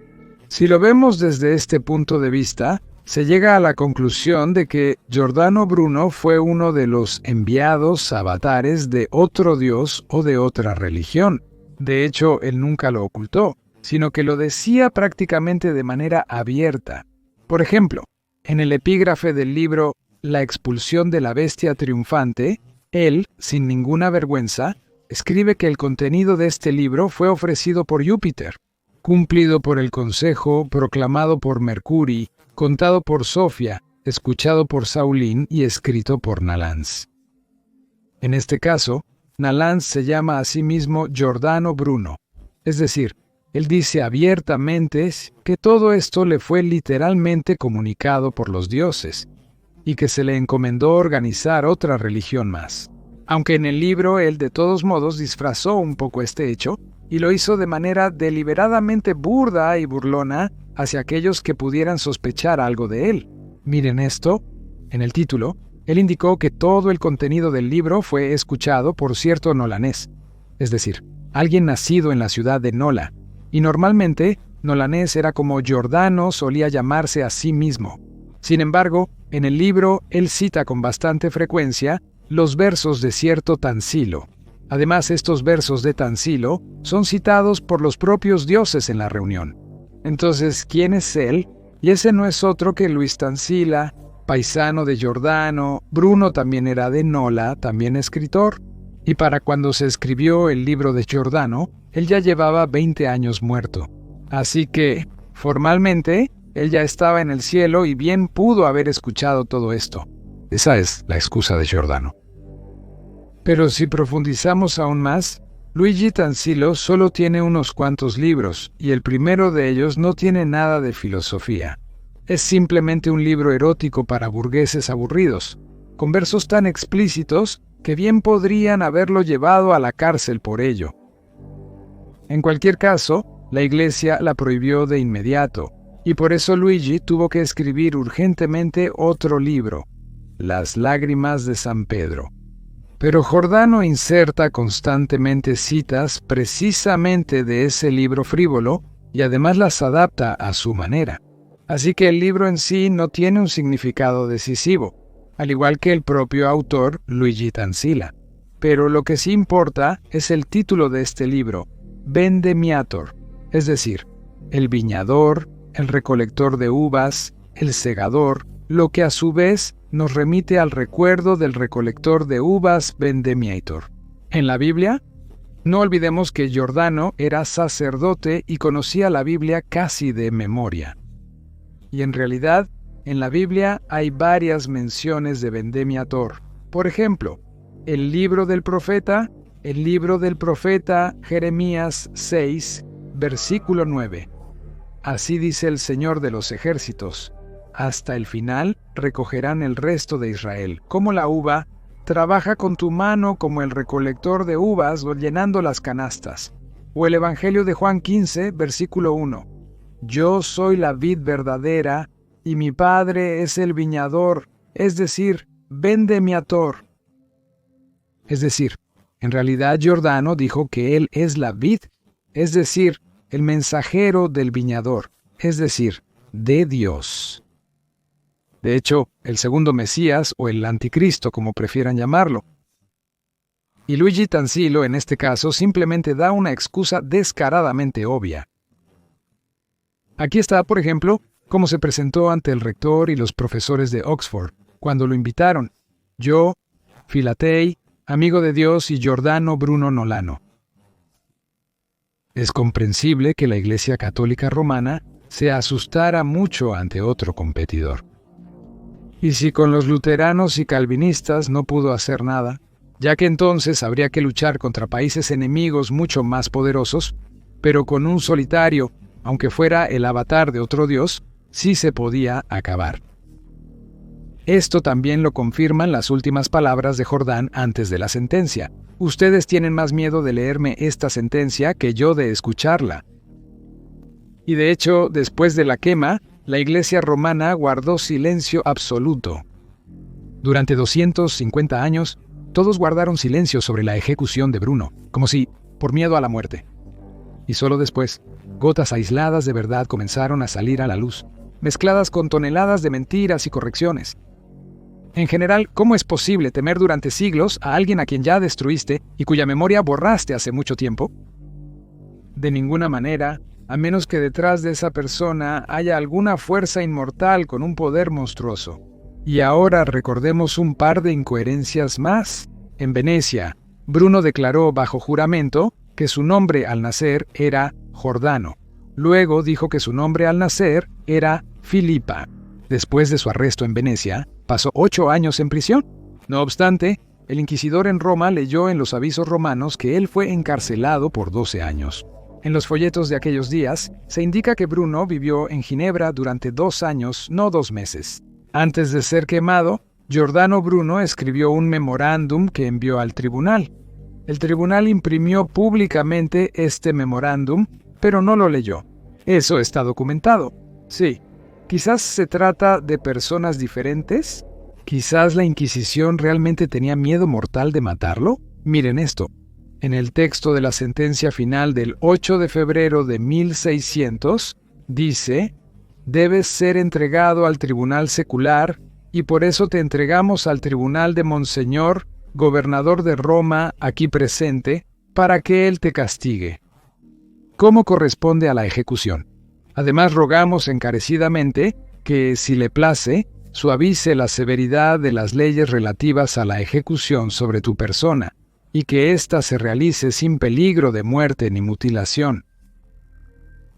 Si lo vemos desde este punto de vista, se llega a la conclusión de que Giordano Bruno fue uno de los enviados avatares de otro dios o de otra religión. De hecho, él nunca lo ocultó, sino que lo decía prácticamente de manera abierta. Por ejemplo, en el epígrafe del libro La expulsión de la bestia triunfante, él, sin ninguna vergüenza, escribe que el contenido de este libro fue ofrecido por Júpiter, cumplido por el consejo, proclamado por Mercurio, contado por Sofía, escuchado por Saulín y escrito por Nalance. En este caso, Nalance se llama a sí mismo Giordano Bruno, es decir, él dice abiertamente que todo esto le fue literalmente comunicado por los dioses y que se le encomendó organizar otra religión más. Aunque en el libro él de todos modos disfrazó un poco este hecho y lo hizo de manera deliberadamente burda y burlona hacia aquellos que pudieran sospechar algo de él. Miren esto, en el título, él indicó que todo el contenido del libro fue escuchado por cierto nolanés, es decir, alguien nacido en la ciudad de Nola, y normalmente nolanés era como Giordano solía llamarse a sí mismo. Sin embargo, en el libro él cita con bastante frecuencia los versos de cierto Tansilo. Además, estos versos de Tansilo son citados por los propios dioses en la reunión. Entonces, ¿quién es él? Y ese no es otro que Luis Tansila, paisano de Giordano. Bruno también era de Nola, también escritor. Y para cuando se escribió el libro de Giordano, él ya llevaba 20 años muerto. Así que, formalmente, él ya estaba en el cielo y bien pudo haber escuchado todo esto. Esa es la excusa de Giordano. Pero si profundizamos aún más, Luigi Tansilo solo tiene unos cuantos libros, y el primero de ellos no tiene nada de filosofía. Es simplemente un libro erótico para burgueses aburridos, con versos tan explícitos que bien podrían haberlo llevado a la cárcel por ello. En cualquier caso, la Iglesia la prohibió de inmediato, y por eso Luigi tuvo que escribir urgentemente otro libro, Las lágrimas de San Pedro. Pero Giordano inserta constantemente citas precisamente de ese libro frívolo y además las adapta a su manera. Así que el libro en sí no tiene un significado decisivo, al igual que el propio autor Luigi Tansila. Pero lo que sí importa es el título de este libro, Vendemiator, es decir, el viñador, el recolector de uvas, el segador, lo que a su vez nos remite al recuerdo del recolector de uvas Vendemiator. En la Biblia, no olvidemos que Giordano era sacerdote y conocía la Biblia casi de memoria. Y en realidad, en la Biblia hay varias menciones de Vendemiator. Por ejemplo, el libro del profeta Jeremías 6, versículo 9. Así dice el Señor de los ejércitos: hasta el final recogerán el resto de Israel. Como la uva, trabaja con tu mano como el recolector de uvas llenando las canastas. O el Evangelio de Juan 15, versículo 1. Yo soy la vid verdadera y mi Padre es el viñador, es decir, Vendemiator. Es decir, en realidad Giordano dijo que él es la vid, es decir, el mensajero del viñador, es decir, de Dios. De hecho, el segundo Mesías o el Anticristo, como prefieran llamarlo. Y Luigi Tansilo, en este caso, simplemente da una excusa descaradamente obvia. Aquí está, por ejemplo, cómo se presentó ante el rector y los profesores de Oxford, cuando lo invitaron. Yo, Filatei, amigo de Dios, y Giordano Bruno Nolano. Es comprensible que la Iglesia Católica Romana se asustara mucho ante otro competidor. Y si con los luteranos y calvinistas no pudo hacer nada, ya que entonces habría que luchar contra países enemigos mucho más poderosos, pero con un solitario, aunque fuera el avatar de otro dios, sí se podía acabar. Esto también lo confirman las últimas palabras de Jordán antes de la sentencia. Ustedes tienen más miedo de leerme esta sentencia que yo de escucharla. Y de hecho, después de la quema, la Iglesia romana guardó silencio absoluto. Durante 250 años, todos guardaron silencio sobre la ejecución de Bruno, como si por miedo a la muerte. Y solo después, gotas aisladas de verdad comenzaron a salir a la luz, mezcladas con toneladas de mentiras y correcciones. En general, ¿cómo es posible temer durante siglos a alguien a quien ya destruiste y cuya memoria borraste hace mucho tiempo? De ninguna manera, a menos que detrás de esa persona haya alguna fuerza inmortal con un poder monstruoso. Y ahora recordemos un par de incoherencias más. En Venecia, Bruno declaró bajo juramento que su nombre al nacer era Jordano. Luego dijo que su nombre al nacer era Filipa. Después de su arresto en Venecia, pasó 8 años en prisión. No obstante, el inquisidor en Roma leyó en los avisos romanos que él fue encarcelado por 12 años. En los folletos de aquellos días, se indica que Bruno vivió en Ginebra durante 2 años, no 2 meses. Antes de ser quemado, Giordano Bruno escribió un memorándum que envió al tribunal. El tribunal imprimió públicamente este memorándum, pero no lo leyó. Eso está documentado. Sí. Quizás se trata de personas diferentes. Quizás la Inquisición realmente tenía miedo mortal de matarlo. Miren esto. En el texto de la sentencia final del 8 de febrero de 1600, dice: «Debes ser entregado al tribunal secular, y por eso te entregamos al tribunal de Monseñor, gobernador de Roma, aquí presente, para que él te castigue». ¿Cómo corresponde a la ejecución? Además, rogamos encarecidamente que, si le place, suavice la severidad de las leyes relativas a la ejecución sobre tu persona, y que ésta se realice sin peligro de muerte ni mutilación.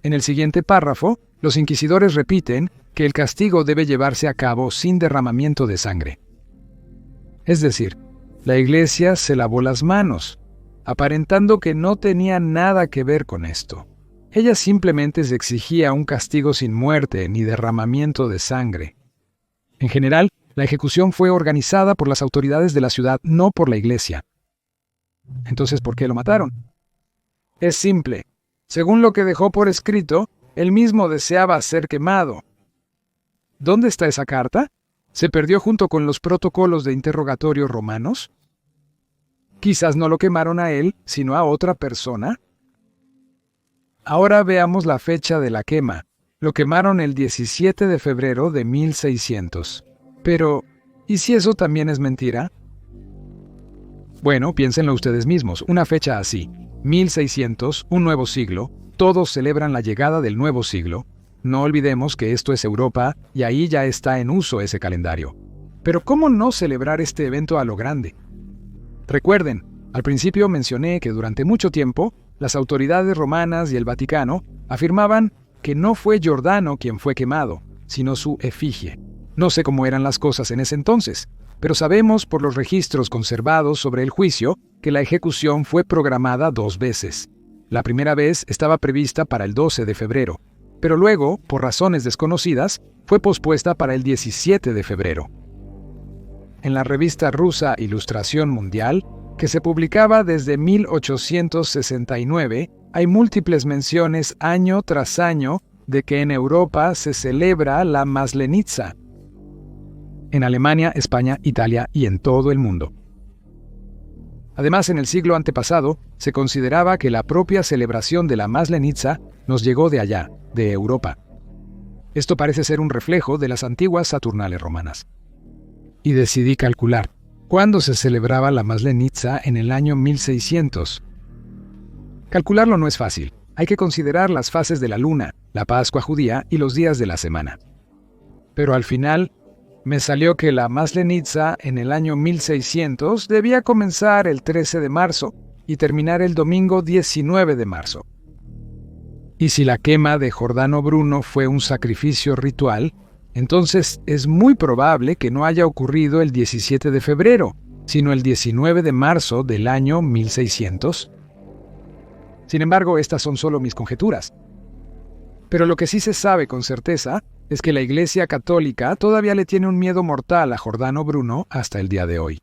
En el siguiente párrafo, los inquisidores repiten que el castigo debe llevarse a cabo sin derramamiento de sangre. Es decir, la Iglesia se lavó las manos, aparentando que no tenía nada que ver con esto. Ella simplemente se exigía un castigo sin muerte ni derramamiento de sangre. En general, la ejecución fue organizada por las autoridades de la ciudad, no por la Iglesia. Entonces, ¿por qué lo mataron? Es simple. Según lo que dejó por escrito, él mismo deseaba ser quemado. ¿Dónde está esa carta? ¿Se perdió junto con los protocolos de interrogatorio romanos? Quizás no lo quemaron a él, sino a otra persona. Ahora veamos la fecha de la quema. Lo quemaron el 17 de febrero de 1600. Pero, ¿y si eso también es mentira? Bueno, piénsenlo ustedes mismos. Una fecha así, 1600, un nuevo siglo, todos celebran la llegada del nuevo siglo. No olvidemos que esto es Europa y ahí ya está en uso ese calendario. Pero ¿cómo no celebrar este evento a lo grande? Recuerden, al principio mencioné que durante mucho tiempo, las autoridades romanas y el Vaticano afirmaban que no fue Giordano quien fue quemado, sino su efigie. No sé cómo eran las cosas en ese entonces, pero sabemos por los registros conservados sobre el juicio que la ejecución fue programada 2 veces. La primera vez estaba prevista para el 12 de febrero, pero luego, por razones desconocidas, fue pospuesta para el 17 de febrero. En la revista rusa Ilustración Mundial, que se publicaba desde 1869, hay múltiples menciones año tras año de que en Europa se celebra la Maslenitsa. En Alemania, España, Italia y en todo el mundo. Además, en el siglo antepasado, se consideraba que la propia celebración de la Maslenitsa nos llegó de allá, de Europa. Esto parece ser un reflejo de las antiguas Saturnales romanas. Y decidí calcular cuándo se celebraba la Maslenitsa en el año 1600. Calcularlo no es fácil. Hay que considerar las fases de la luna, la Pascua judía y los días de la semana. Pero al final, me salió que la Maslenitsa en el año 1600 debía comenzar el 13 de marzo y terminar el domingo 19 de marzo. Y si la quema de Giordano Bruno fue un sacrificio ritual, entonces es muy probable que no haya ocurrido el 17 de febrero, sino el 19 de marzo del año 1600. Sin embargo, estas son solo mis conjeturas. Pero lo que sí se sabe con certeza es que la Iglesia Católica todavía le tiene un miedo mortal a Giordano Bruno hasta el día de hoy.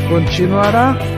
Continuará